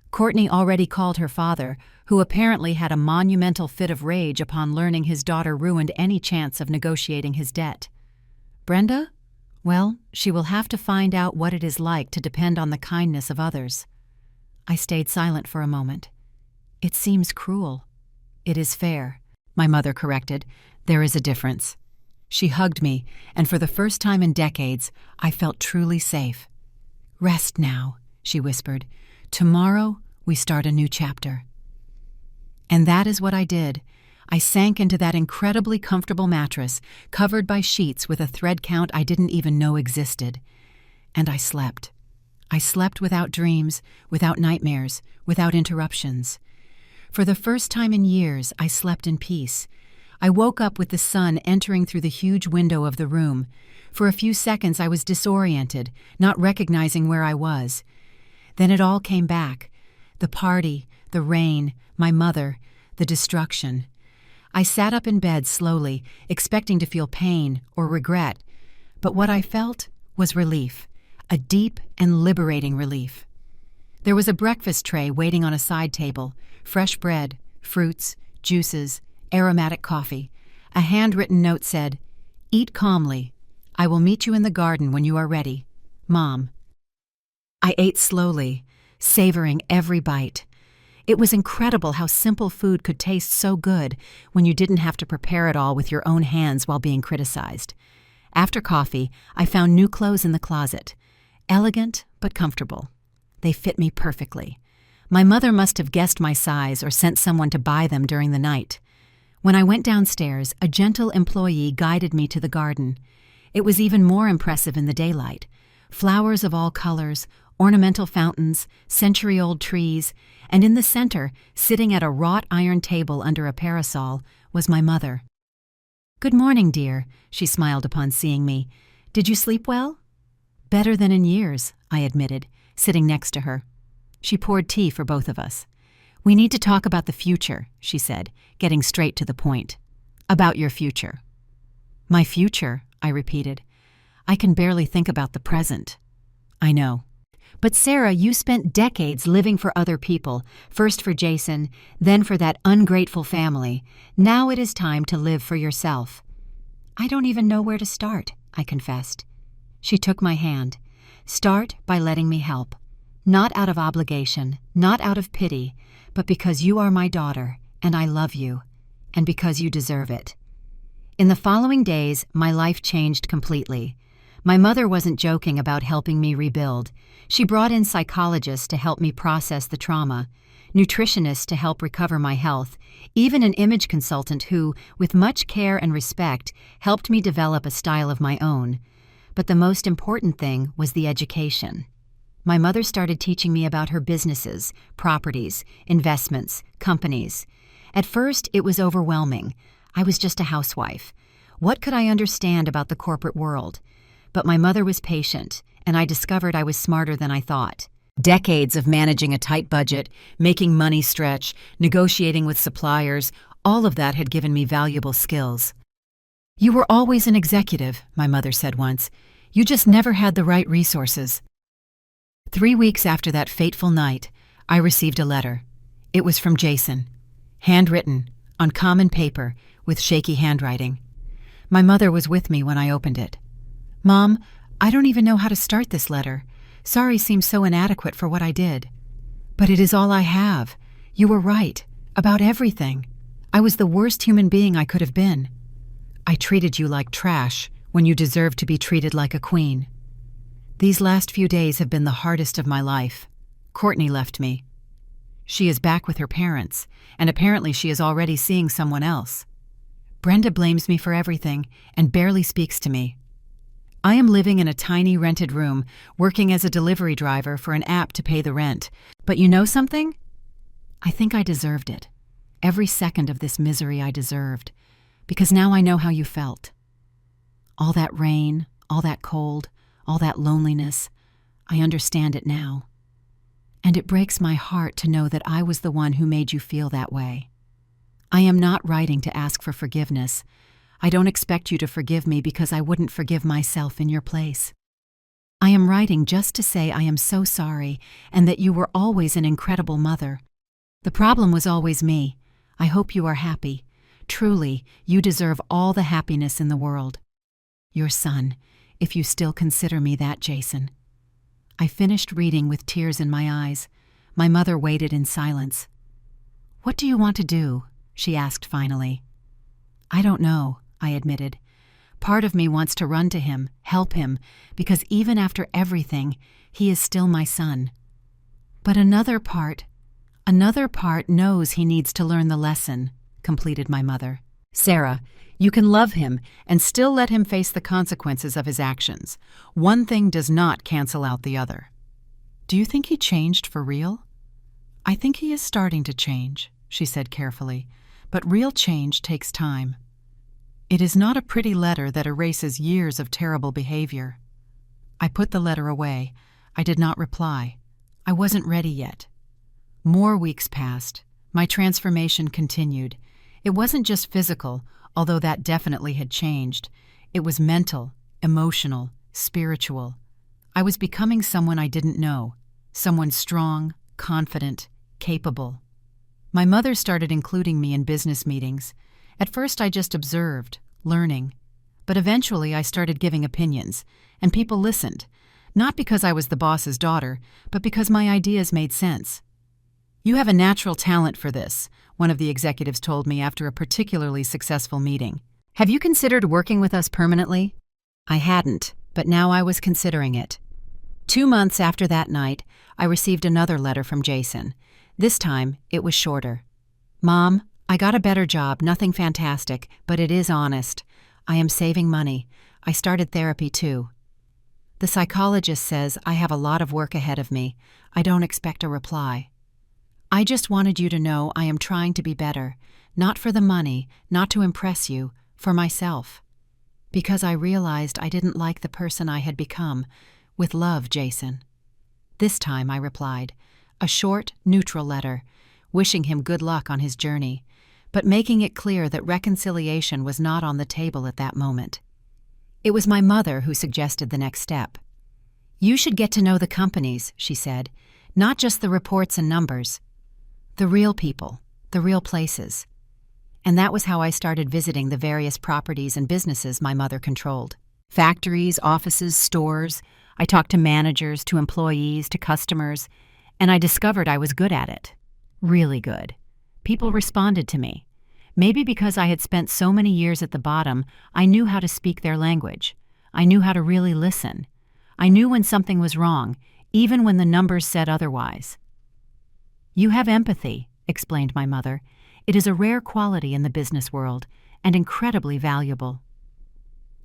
Courtney already called her father, who apparently had a monumental fit of rage upon learning his daughter ruined any chance of negotiating his debt. Brenda? Well, she will have to find out what it is like to depend on the kindness of others. I stayed silent for a moment. It seems cruel. It is fair, my mother corrected. There is a difference. She hugged me, and for the first time in decades, I felt truly safe. Rest now, she whispered. Tomorrow, we start a new chapter. And that is what I did. I sank into that incredibly comfortable mattress, covered by sheets with a thread count I didn't even know existed. And I slept. I slept without dreams, without nightmares, without interruptions. For the first time in years, I slept in peace. I woke up with the sun entering through the huge window of the room. For a few seconds I was disoriented, not recognizing where I was. Then it all came back. The party, the rain, my mother, the destruction. I sat up in bed slowly, expecting to feel pain or regret. But what I felt was relief, a deep and liberating relief. There was a breakfast tray waiting on a side table, fresh bread, fruits, juices, aromatic coffee. A handwritten note said, "Eat calmly. I will meet you in the garden when you are ready. Mom." I ate slowly, savoring every bite. It was incredible how simple food could taste so good when you didn't have to prepare it all with your own hands while being criticized. After coffee, I found new clothes in the closet. Elegant but comfortable. They fit me perfectly. My mother must have guessed my size or sent someone to buy them during the night. When I went downstairs, a gentle employee guided me to the garden. It was even more impressive in the daylight. Flowers of all colors, ornamental fountains, century-old trees, and in the center, sitting at a wrought iron table under a parasol, was my mother. "Good morning, dear," she smiled upon seeing me. "Did you sleep well?" "Better than in years," I admitted, sitting next to her. She poured tea for both of us. "We need to talk about the future," she said, getting straight to the point. "About your future." "My future," I repeated. "I can barely think about the present." "I know. But Sarah, you spent decades living for other people, first for Jason, then for that ungrateful family. Now it is time to live for yourself." "I don't even know where to start," I confessed. She took my hand. "Start by letting me help. Not out of obligation, not out of pity, but because you are my daughter, and I love you, and because you deserve it." In the following days, my life changed completely. My mother wasn't joking about helping me rebuild. She brought in psychologists to help me process the trauma, nutritionists to help recover my health, even an image consultant who, with much care and respect, helped me develop a style of my own. But the most important thing was the education. My mother started teaching me about her businesses, properties, investments, companies. At first, it was overwhelming. I was just a housewife. What could I understand about the corporate world? But my mother was patient, and I discovered I was smarter than I thought. Decades of managing a tight budget, making money stretch, negotiating with suppliers, all of that had given me valuable skills. "You were always an executive," my mother said once. "You just never had the right resources." 3 weeks after that fateful night, I received a letter. It was from Jason, handwritten, on common paper, with shaky handwriting. My mother was with me when I opened it. "Mom, I don't even know how to start this letter. Sorry seems so inadequate for what I did. But it is all I have. You were right, about everything. I was the worst human being I could have been. I treated you like trash when you deserved to be treated like a queen. These last few days have been the hardest of my life. Courtney left me. She is back with her parents, and apparently she is already seeing someone else. Brenda blames me for everything and barely speaks to me. I am living in a tiny rented room, working as a delivery driver for an app to pay the rent. But you know something? I think I deserved it. Every second of this misery I deserved, because now I know how you felt. All that rain, all that cold, all that loneliness. I understand it now. And it breaks my heart to know that I was the one who made you feel that way. I am not writing to ask for forgiveness. I don't expect you to forgive me because I wouldn't forgive myself in your place. I am writing just to say I am so sorry and that you were always an incredible mother. The problem was always me. I hope you are happy. Truly, you deserve all the happiness in the world. Your son, if you still consider me that, Jason. I finished reading with tears in my eyes. My mother waited in silence. What do you want to do? She asked finally. I don't know, I admitted. Part of me wants to run to him, help him, because even after everything, he is still my son. But another part knows he needs to learn the lesson, completed my mother. Sarah, you can love him and still let him face the consequences of his actions. One thing does not cancel out the other. Do you think he changed for real? I think he is starting to change, she said carefully, but real change takes time. It is not a pretty letter that erases years of terrible behavior. I put the letter away. I did not reply. I wasn't ready yet. More weeks passed. My transformation continued. It wasn't just physical, although that definitely had changed. It was mental, emotional, spiritual. I was becoming someone I didn't know, someone strong, confident, capable. My mother started including me in business meetings. At first I just observed, learning. But eventually I started giving opinions, and people listened, not because I was the boss's daughter, but because my ideas made sense. You have a natural talent for this, one of the executives told me after a particularly successful meeting. Have you considered working with us permanently? I hadn't, but now I was considering it. 2 months after that night, I received another letter from Jason. This time, it was shorter. Mom, I got a better job, nothing fantastic, but it is honest. I am saving money. I started therapy too. The psychologist says I have a lot of work ahead of me. I don't expect a reply. I just wanted you to know I am trying to be better, not for the money, not to impress you, for myself. Because I realized I didn't like the person I had become. With love, Jason. This time I replied, a short, neutral letter, wishing him good luck on his journey, but making it clear that reconciliation was not on the table at that moment. It was my mother who suggested the next step. You should get to know the companies, she said, not just the reports and numbers. The real people, the real places. And that was how I started visiting the various properties and businesses my mother controlled. Factories, offices, stores. I talked to managers, to employees, to customers, and I discovered I was good at it. Really good. People responded to me. Maybe because I had spent so many years at the bottom, I knew how to speak their language. I knew how to really listen. I knew when something was wrong, even when the numbers said otherwise. You have empathy, explained my mother. It is a rare quality in the business world, and incredibly valuable.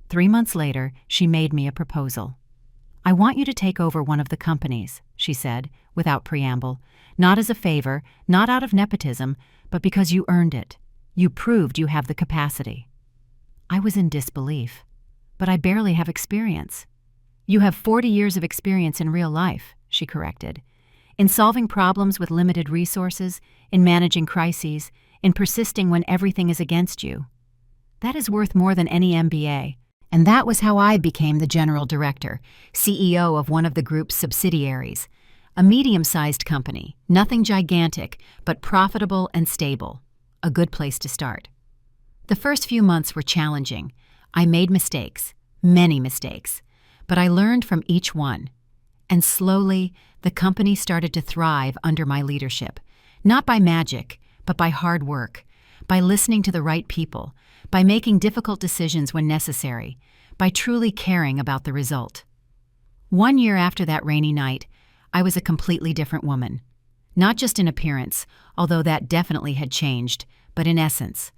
3 months later, she made me a proposal. I want you to take over one of the companies, she said, without preamble, not as a favor, not out of nepotism, but because you earned it. You proved you have the capacity. I was in disbelief. But I barely have experience. You have 40 years of experience in real life, she corrected. In solving problems with limited resources, in managing crises, in persisting when everything is against you. That is worth more than any MBA. And that was how I became the general director, CEO of one of the group's subsidiaries. A medium-sized company, nothing gigantic, but profitable and stable. A good place to start. The first few months were challenging. I made mistakes, many mistakes, but I learned from each one. And slowly, the company started to thrive under my leadership, not by magic, but by hard work, by listening to the right people, by making difficult decisions when necessary, by truly caring about the result. 1 year after that rainy night, I was a completely different woman. Not just in appearance, although that definitely had changed, but in essence.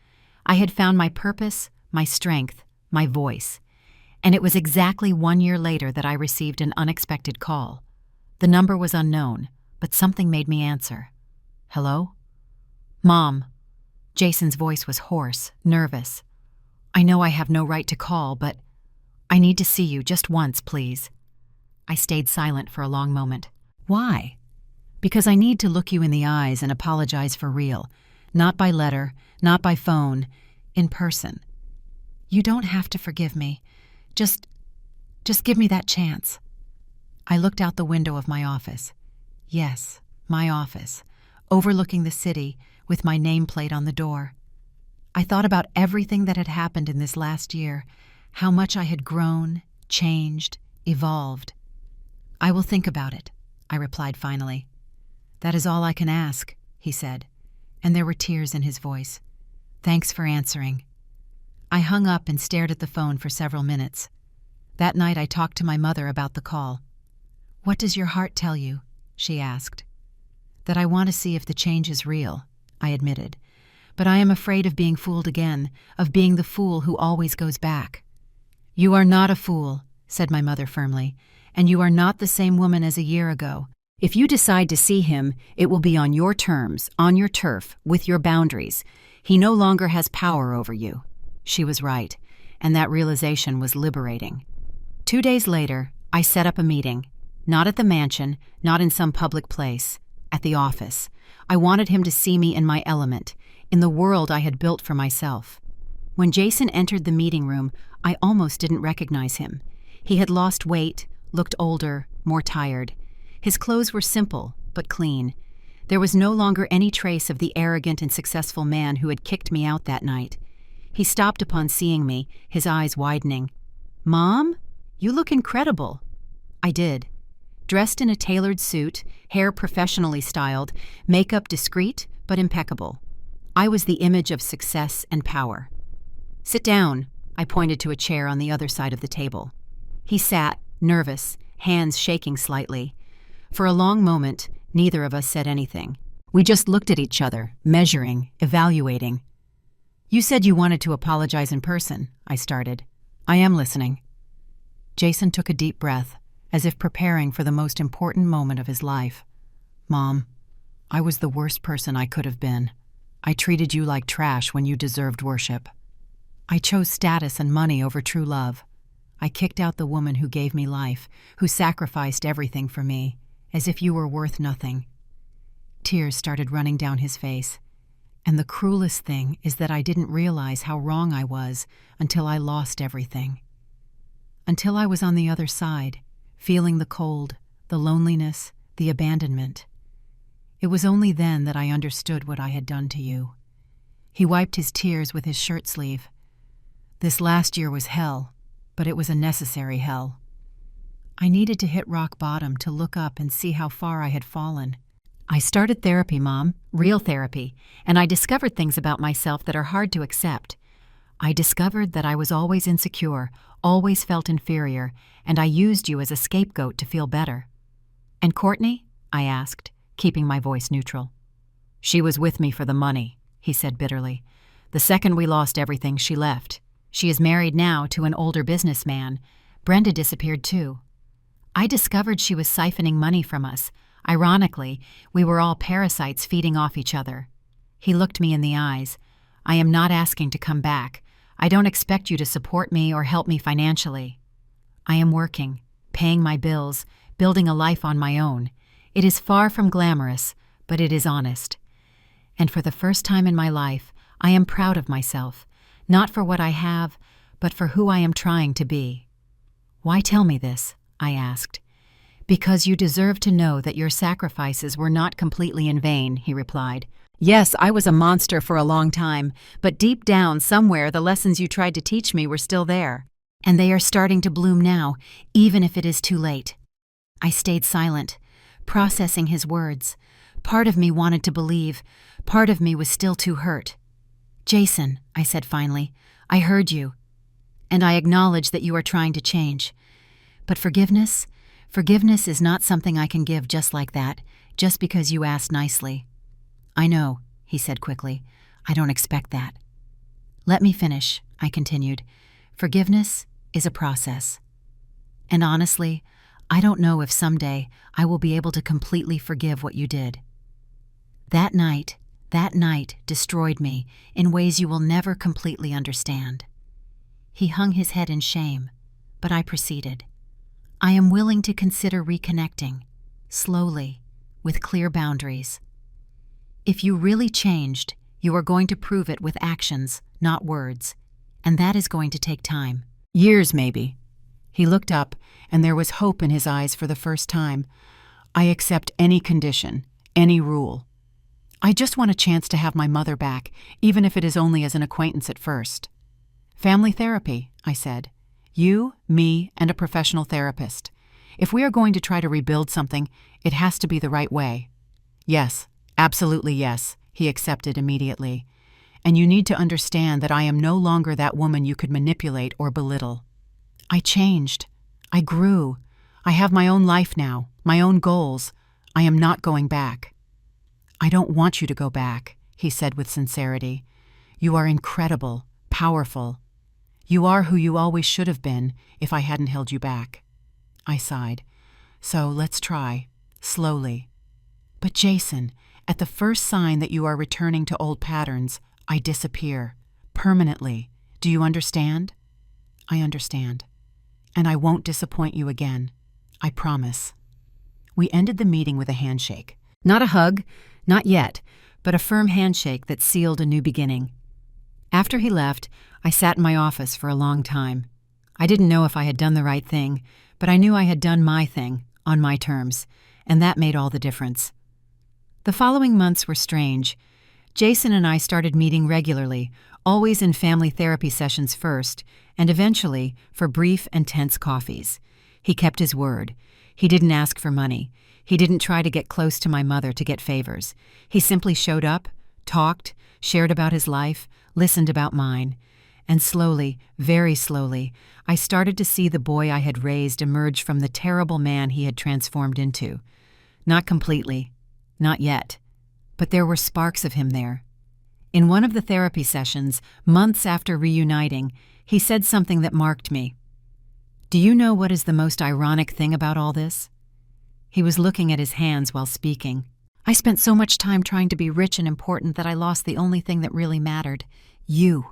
I had found my purpose, my strength, my voice. And it was exactly 1 year later that I received an unexpected call. The number was unknown, but something made me answer. Hello? Mom. Jason's voice was hoarse, nervous. I know I have no right to call, but I need to see you just once, please. I stayed silent for a long moment. Why? Because I need to look you in the eyes and apologize for real. Not by letter, not by phone, in person. You don't have to forgive me. Just give me that chance. I looked out the window of my office. Yes, my office, overlooking the city with my nameplate on the door. I thought about everything that had happened in this last year, how much I had grown, changed, evolved. I will think about it, I replied finally. That is all I can ask, he said, and there were tears in his voice. Thanks for answering. I hung up and stared at the phone for several minutes. That night I talked to my mother about the call. What does your heart tell you? She asked. That I want to see if the change is real, I admitted. But I am afraid of being fooled again, of being the fool who always goes back. You are not a fool, said my mother firmly, and you are not the same woman as a year ago. If you decide to see him, it will be on your terms, on your turf, with your boundaries. He no longer has power over you. She was right, and that realization was liberating. 2 days later, I set up a meeting. Not at the mansion, not in some public place. At the office. I wanted him to see me in my element, in the world I had built for myself. When Jason entered the meeting room, I almost didn't recognize him. He had lost weight, looked older, more tired. His clothes were simple, but clean. There was no longer any trace of the arrogant and successful man who had kicked me out that night. He stopped upon seeing me, his eyes widening. Mom, you look incredible. I did. Dressed in a tailored suit, hair professionally styled, makeup discreet but impeccable. I was the image of success and power. Sit down, I pointed to a chair on the other side of the table. He sat, nervous, hands shaking slightly. For a long moment, neither of us said anything. We just looked at each other, measuring, evaluating. You said you wanted to apologize in person, I started. I am listening. Jason took a deep breath, as if preparing for the most important moment of his life. Mom, I was the worst person I could have been. I treated you like trash when you deserved worship. I chose status and money over true love. I kicked out the woman who gave me life, who sacrificed everything for me, as if you were worth nothing. Tears started running down his face. And the cruelest thing is that I didn't realize how wrong I was until I lost everything. Until I was on the other side, feeling the cold, the loneliness, the abandonment. It was only then that I understood what I had done to you. He wiped his tears with his shirt sleeve. This last year was hell, but it was a necessary hell. I needed to hit rock bottom to look up and see how far I had fallen. I started therapy, Mom, real therapy, and I discovered things about myself that are hard to accept. I discovered that I was always insecure, always felt inferior, and I used you as a scapegoat to feel better. And Courtney? I asked, keeping my voice neutral. She was with me for the money, he said bitterly. The second we lost everything, she left. She is married now to an older businessman. Brenda disappeared too. I discovered she was siphoning money from us. Ironically, we were all parasites feeding off each other. He looked me in the eyes. I am not asking to come back. I don't expect you to support me or help me financially. I am working, paying my bills, building a life on my own. It is far from glamorous, but it is honest. And for the first time in my life, I am proud of myself, not for what I have, but for who I am trying to be. Why tell me this? I asked. Because you deserve to know that your sacrifices were not completely in vain, he replied. Yes, I was a monster for a long time, but deep down somewhere the lessons you tried to teach me were still there. And they are starting to bloom now, even if it is too late. I stayed silent, processing his words. Part of me wanted to believe, part of me was still too hurt. Jason, I said finally, I heard you. And I acknowledge that you are trying to change. But forgiveness is not something I can give just like that, just because you asked nicely. I know, he said quickly. I don't expect that. Let me finish, I continued. Forgiveness is a process. And honestly, I don't know if someday I will be able to completely forgive what you did. That night destroyed me in ways you will never completely understand. He hung his head in shame, but I proceeded. I am willing to consider reconnecting, slowly, with clear boundaries. If you really changed, you are going to prove it with actions, not words, and that is going to take time. Years, maybe. He looked up, and there was hope in his eyes for the first time. I accept any condition, any rule. I just want a chance to have my mother back, even if it is only as an acquaintance at first. Family therapy, I said. You, me, and a professional therapist. If we are going to try to rebuild something, it has to be the right way. Yes, absolutely yes, he accepted immediately. And you need to understand that I am no longer that woman you could manipulate or belittle. I changed. I grew. I have my own life now, my own goals. I am not going back. I don't want you to go back, he said with sincerity. You are incredible, powerful. You are who you always should have been if I hadn't held you back. I sighed. So let's try, slowly. But Jason, at the first sign that you are returning to old patterns, I disappear, permanently. Do you understand? I understand. And I won't disappoint you again. I promise. We ended the meeting with a handshake. Not a hug, not yet, but a firm handshake that sealed a new beginning. After he left, I sat in my office for a long time. I didn't know if I had done the right thing, but I knew I had done my thing, on my terms, and that made all the difference. The following months were strange. Jason and I started meeting regularly, always in family therapy sessions first, and eventually for brief and tense coffees. He kept his word. He didn't ask for money. He didn't try to get close to my mother to get favors. He simply showed up, talked, shared about his life, listened about mine. And slowly, very slowly, I started to see the boy I had raised emerge from the terrible man he had transformed into. Not completely. Not yet. But there were sparks of him there. In one of the therapy sessions, months after reuniting, he said something that marked me. Do you know what is the most ironic thing about all this? He was looking at his hands while speaking. I spent so much time trying to be rich and important that I lost the only thing that really mattered. You.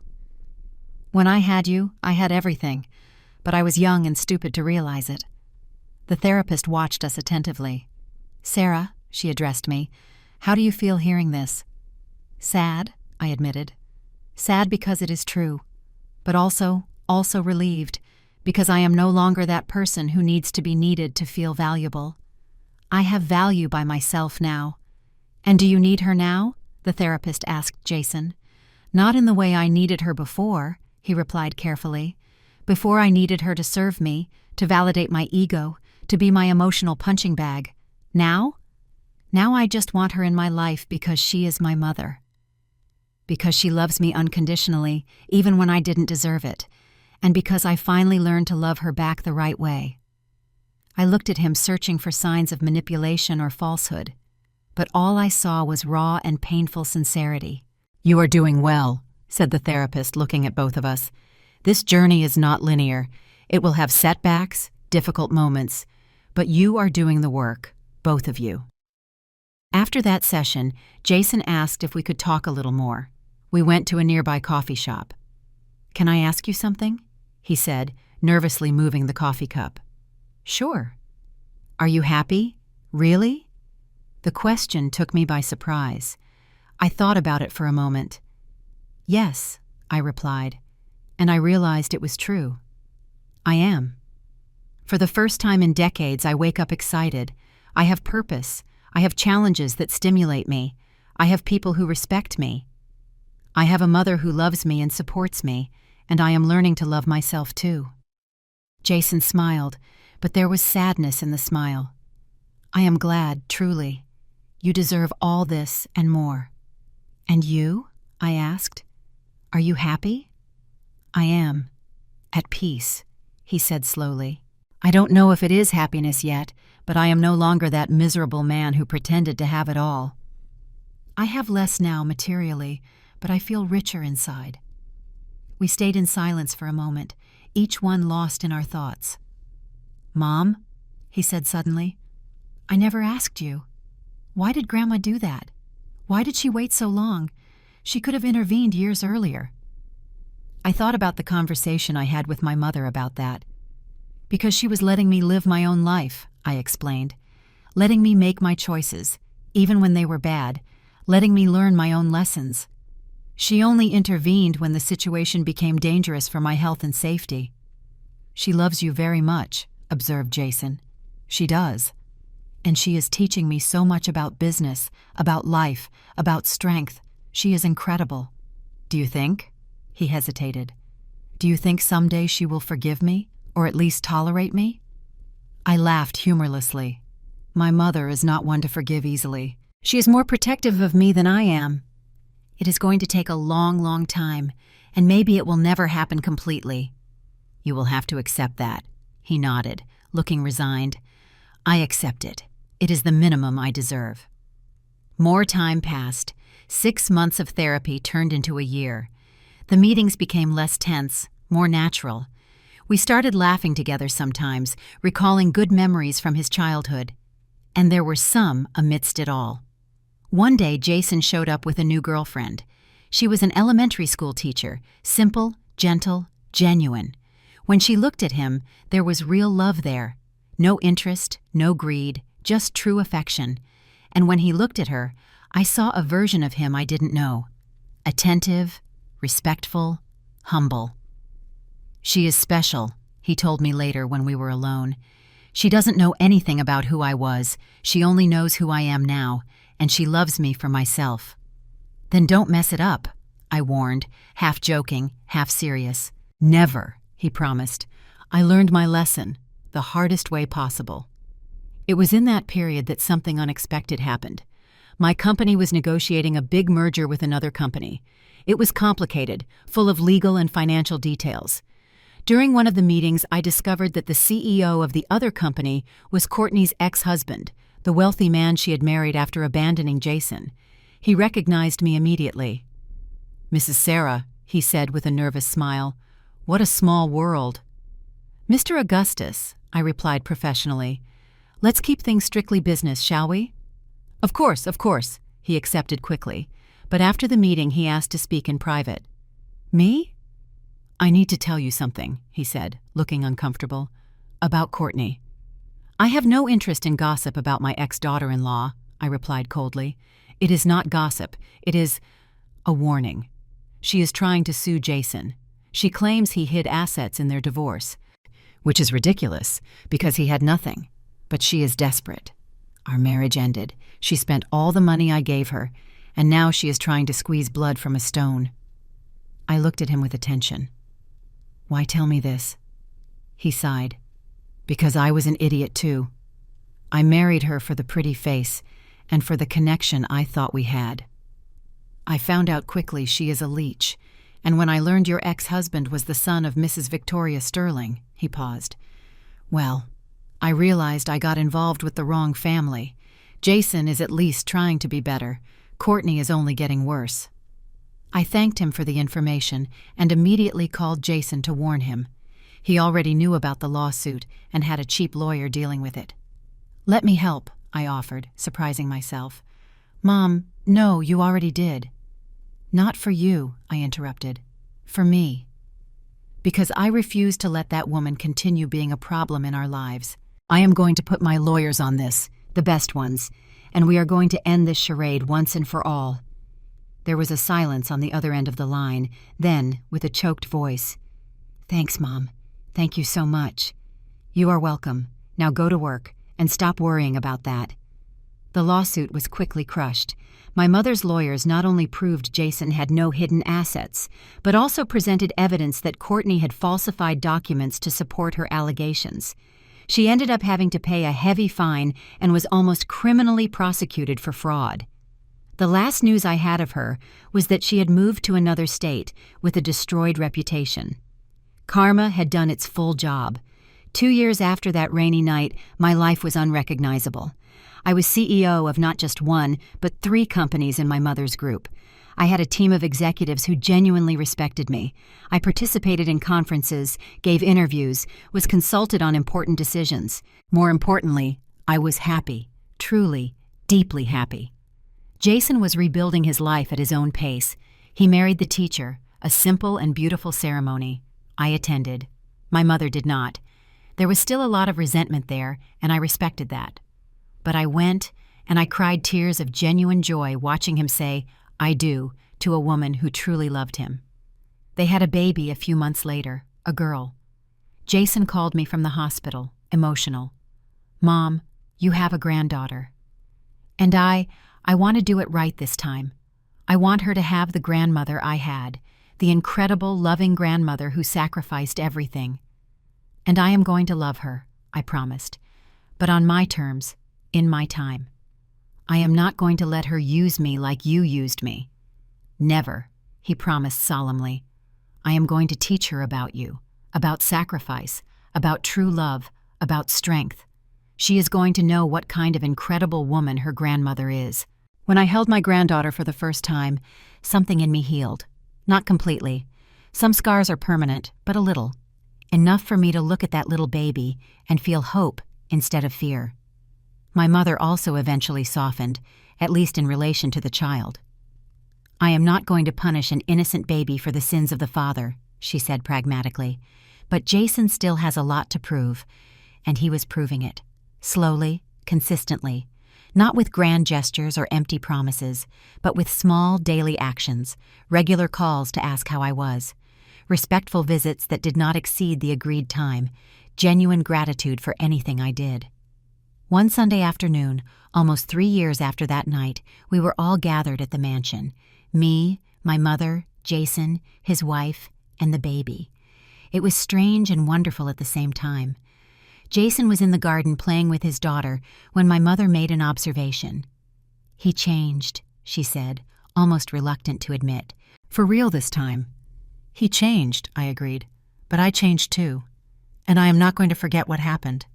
When I had you, I had everything, but I was young and stupid to realize it. The therapist watched us attentively. Sarah, she addressed me, how do you feel hearing this? Sad, I admitted. Sad because it is true, but also relieved, because I am no longer that person who needs to be needed to feel valuable. I have value by myself now. And do you need her now? The therapist asked Jason. Not in the way I needed her before, he replied carefully. Before I needed her to serve me, to validate my ego, to be my emotional punching bag. Now? Now I just want her in my life because she is my mother. Because she loves me unconditionally, even when I didn't deserve it. And because I finally learned to love her back the right way. I looked at him searching for signs of manipulation or falsehood. But all I saw was raw and painful sincerity. You are doing well, said the therapist, looking at both of us. This journey is not linear. It will have setbacks, difficult moments, but you are doing the work, both of you. After that session, Jason asked if we could talk a little more. We went to a nearby coffee shop. Can I ask you something? He said, nervously moving the coffee cup. Sure. Are you happy? Really? The question took me by surprise. I thought about it for a moment. Yes, I replied, and I realized it was true. I am. For the first time in decades, I wake up excited. I have purpose. I have challenges that stimulate me. I have people who respect me. I have a mother who loves me and supports me, and I am learning to love myself too. Jason smiled, but there was sadness in the smile. I am glad, truly. You deserve all this and more. And you? I asked. Are you happy? I am. At peace, he said slowly. I don't know if it is happiness yet, but I am no longer that miserable man who pretended to have it all. I have less now materially, but I feel richer inside. We stayed in silence for a moment, each one lost in our thoughts. Mom, he said suddenly, I never asked you. Why did Grandma do that? Why did she wait so long? She could have intervened years earlier. I thought about the conversation I had with my mother about that. Because she was letting me live my own life, I explained. Letting me make my choices, even when they were bad, letting me learn my own lessons. She only intervened when the situation became dangerous for my health and safety. She loves you very much, observed Jason. She does. And she is teaching me so much about business, about life, about strength. She is incredible. Do you think? He hesitated. Do you think someday she will forgive me, or at least tolerate me? I laughed humorlessly. My mother is not one to forgive easily. She is more protective of me than I am. It is going to take a long, long time, and maybe it will never happen completely. You will have to accept that. He nodded, looking resigned. I accept it. It is the minimum I deserve. More time passed. 6 months of therapy turned into a year. The meetings became less tense, more natural. We started laughing together sometimes, recalling good memories from his childhood. And there were some amidst it all. One day, Jason showed up with a new girlfriend. She was an elementary school teacher, simple, gentle, genuine. When she looked at him, there was real love there. No interest, no greed, just true affection. And when he looked at her, I saw a version of him I didn't know. Attentive, respectful, humble. She is special, he told me later when we were alone. She doesn't know anything about who I was. She only knows who I am now, and she loves me for myself. Then don't mess it up, I warned, half joking, half serious. Never, he promised. I learned my lesson, the hardest way possible. It was in that period that something unexpected happened. My company was negotiating a big merger with another company. It was complicated, full of legal and financial details. During one of the meetings, I discovered that the CEO of the other company was Courtney's ex-husband, the wealthy man she had married after abandoning Jason. He recognized me immediately. "Mrs. Sarah," he said with a nervous smile, "what a small world." "Mr. Augustus," I replied professionally, "let's keep things strictly business, shall we?" Of course, he accepted quickly, but after the meeting he asked to speak in private. "Me?" "I need to tell you something," he said, looking uncomfortable. "About Courtney." "I have no interest in gossip about my ex-daughter-in-law," I replied coldly. "It is not gossip. It is a warning. She is trying to sue Jason. She claims he hid assets in their divorce, which is ridiculous because he had nothing. But she is desperate. Our marriage ended. She spent all the money I gave her, and now she is trying to squeeze blood from a stone." I looked at him with attention. "Why tell me this?" He sighed. "Because I was an idiot too. I married her for the pretty face and for the connection I thought we had. I found out quickly she is a leech, and when I learned your ex-husband was the son of Mrs. Victoria Sterling," he paused. "Well, I realized I got involved with the wrong family. Jason is at least trying to be better. Courtney is only getting worse." I thanked him for the information and immediately called Jason to warn him. He already knew about the lawsuit and had a cheap lawyer dealing with it. "Let me help," I offered, surprising myself. "Mom, no, you already did." "Not for you," I interrupted. "For me. Because I refuse to let that woman continue being a problem in our lives. I am going to put my lawyers on this, the best ones, and we are going to end this charade once and for all." There was a silence on the other end of the line. Then, with a choked voice, "Thanks, Mom. Thank you so much." "You are welcome. Now go to work, and stop worrying about that." The lawsuit was quickly crushed. My mother's lawyers not only proved Jason had no hidden assets, but also presented evidence that Courtney had falsified documents to support her allegations. She ended up having to pay a heavy fine and was almost criminally prosecuted for fraud. The last news I had of her was that she had moved to another state with a destroyed reputation. Karma had done its full job. 2 years after that rainy night, my life was unrecognizable. I was CEO of not just one, but 3 companies in my mother's group. I had a team of executives who genuinely respected me. I participated in conferences, gave interviews, was consulted on important decisions. More importantly, I was happy, truly, deeply happy. Jason was rebuilding his life at his own pace. He married the teacher, a simple and beautiful ceremony. I attended. My mother did not. There was still a lot of resentment there, and I respected that. But I went, and I cried tears of genuine joy watching him say, "I do," to a woman who truly loved him. They had a baby a few months later, a girl. Jason called me from the hospital, emotional. "Mom, you have a granddaughter." And I want to do it right this time. I want her to have the grandmother I had, the incredible, loving grandmother who sacrificed everything. And I am going to love her, I promised, but on my terms, in my time. I am not going to let her use me like you used me. Never, he promised solemnly. I am going to teach her about you, about sacrifice, about true love, about strength. She is going to know what kind of incredible woman her grandmother is. When I held my granddaughter for the first time, something in me healed. Not completely. Some scars are permanent, but a little. Enough for me to look at that little baby and feel hope instead of fear. My mother also eventually softened, at least in relation to the child. I am not going to punish an innocent baby for the sins of the father, she said pragmatically. But Jason still has a lot to prove, and he was proving it. Slowly, consistently. Not with grand gestures or empty promises, but with small daily actions, regular calls to ask how I was, respectful visits that did not exceed the agreed time, genuine gratitude for anything I did. One Sunday afternoon, almost 3 years after that night, we were all gathered at the mansion. Me, my mother, Jason, his wife, and the baby. It was strange and wonderful at the same time. Jason was in the garden playing with his daughter when my mother made an observation. "He changed," she said, almost reluctant to admit. "For real this time." "He changed," I agreed. "But I changed too. And I am not going to forget what happened."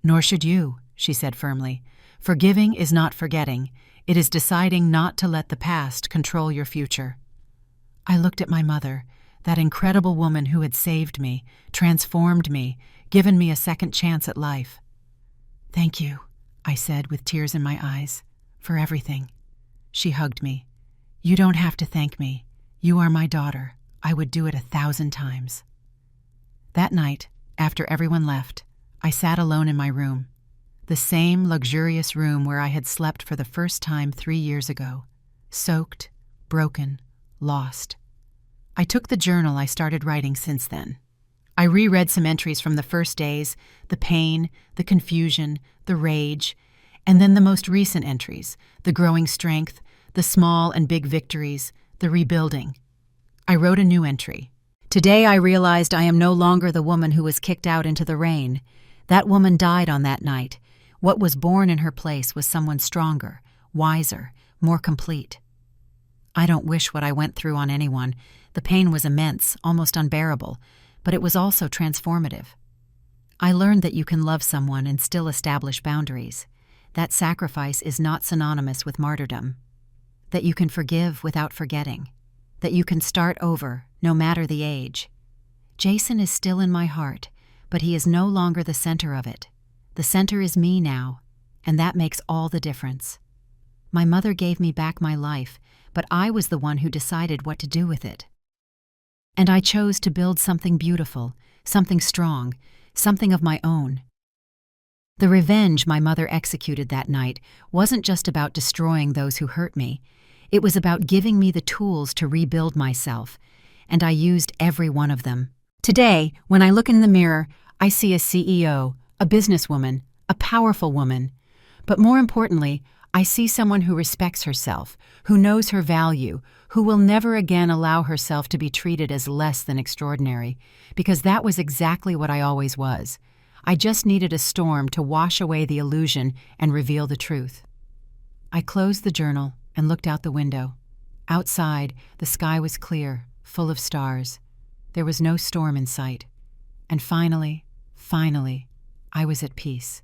"Nor should you," she said firmly. "Forgiving is not forgetting. It is deciding not to let the past control your future." I looked at my mother, that incredible woman who had saved me, transformed me, given me a second chance at life. "Thank you," I said with tears in my eyes, "for everything." She hugged me. "You don't have to thank me. You are my daughter. I would do it 1,000 times. That night, after everyone left, I sat alone in my room, the same luxurious room where I had slept for the first time 3 years ago, soaked, broken, lost. I took the journal I started writing since then. I reread some entries from the first days, the pain, the confusion, the rage, and then the most recent entries, the growing strength, the small and big victories, the rebuilding. I wrote a new entry. "Today I realized I am no longer the woman who was kicked out into the rain. That woman died on that night. What was born in her place was someone stronger, wiser, more complete. I don't wish what I went through on anyone. The pain was immense, almost unbearable, but it was also transformative. I learned that you can love someone and still establish boundaries. That sacrifice is not synonymous with martyrdom. That you can forgive without forgetting. That you can start over, no matter the age. Jason is still in my heart, but he is no longer the center of it. The center is me now, and that makes all the difference. My mother gave me back my life, but I was the one who decided what to do with it. And I chose to build something beautiful, something strong, something of my own. The revenge my mother executed that night wasn't just about destroying those who hurt me. It was about giving me the tools to rebuild myself, and I used every one of them. Today, when I look in the mirror, I see a CEO, a businesswoman, a powerful woman. But more importantly, I see someone who respects herself, who knows her value, who will never again allow herself to be treated as less than extraordinary, because that was exactly what I always was. I just needed a storm to wash away the illusion and reveal the truth. I closed the journal and looked out the window. Outside, the sky was clear, full of stars. There was no storm in sight. And finally, I was at peace.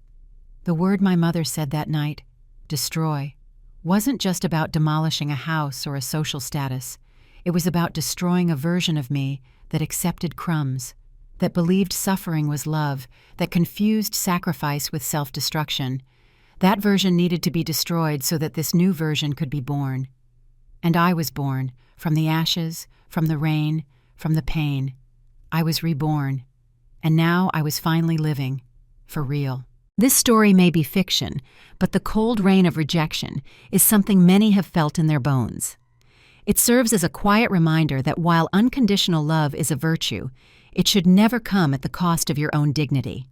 The word my mother said that night, destroy, wasn't just about demolishing a house or a social status. It was about destroying a version of me that accepted crumbs, that believed suffering was love, that confused sacrifice with self-destruction. That version needed to be destroyed so that this new version could be born. And I was born, from the ashes, from the rain, from the pain. I was reborn. And now I was finally living, for real. This story may be fiction, but the cold rain of rejection is something many have felt in their bones. It serves as a quiet reminder that while unconditional love is a virtue, it should never come at the cost of your own dignity.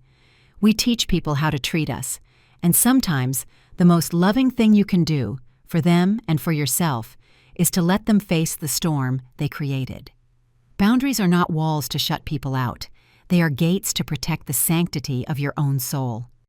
We teach people how to treat us, and sometimes the most loving thing you can do, for them and for yourself, is to let them face the storm they created. Boundaries are not walls to shut people out. They are gates to protect the sanctity of your own soul.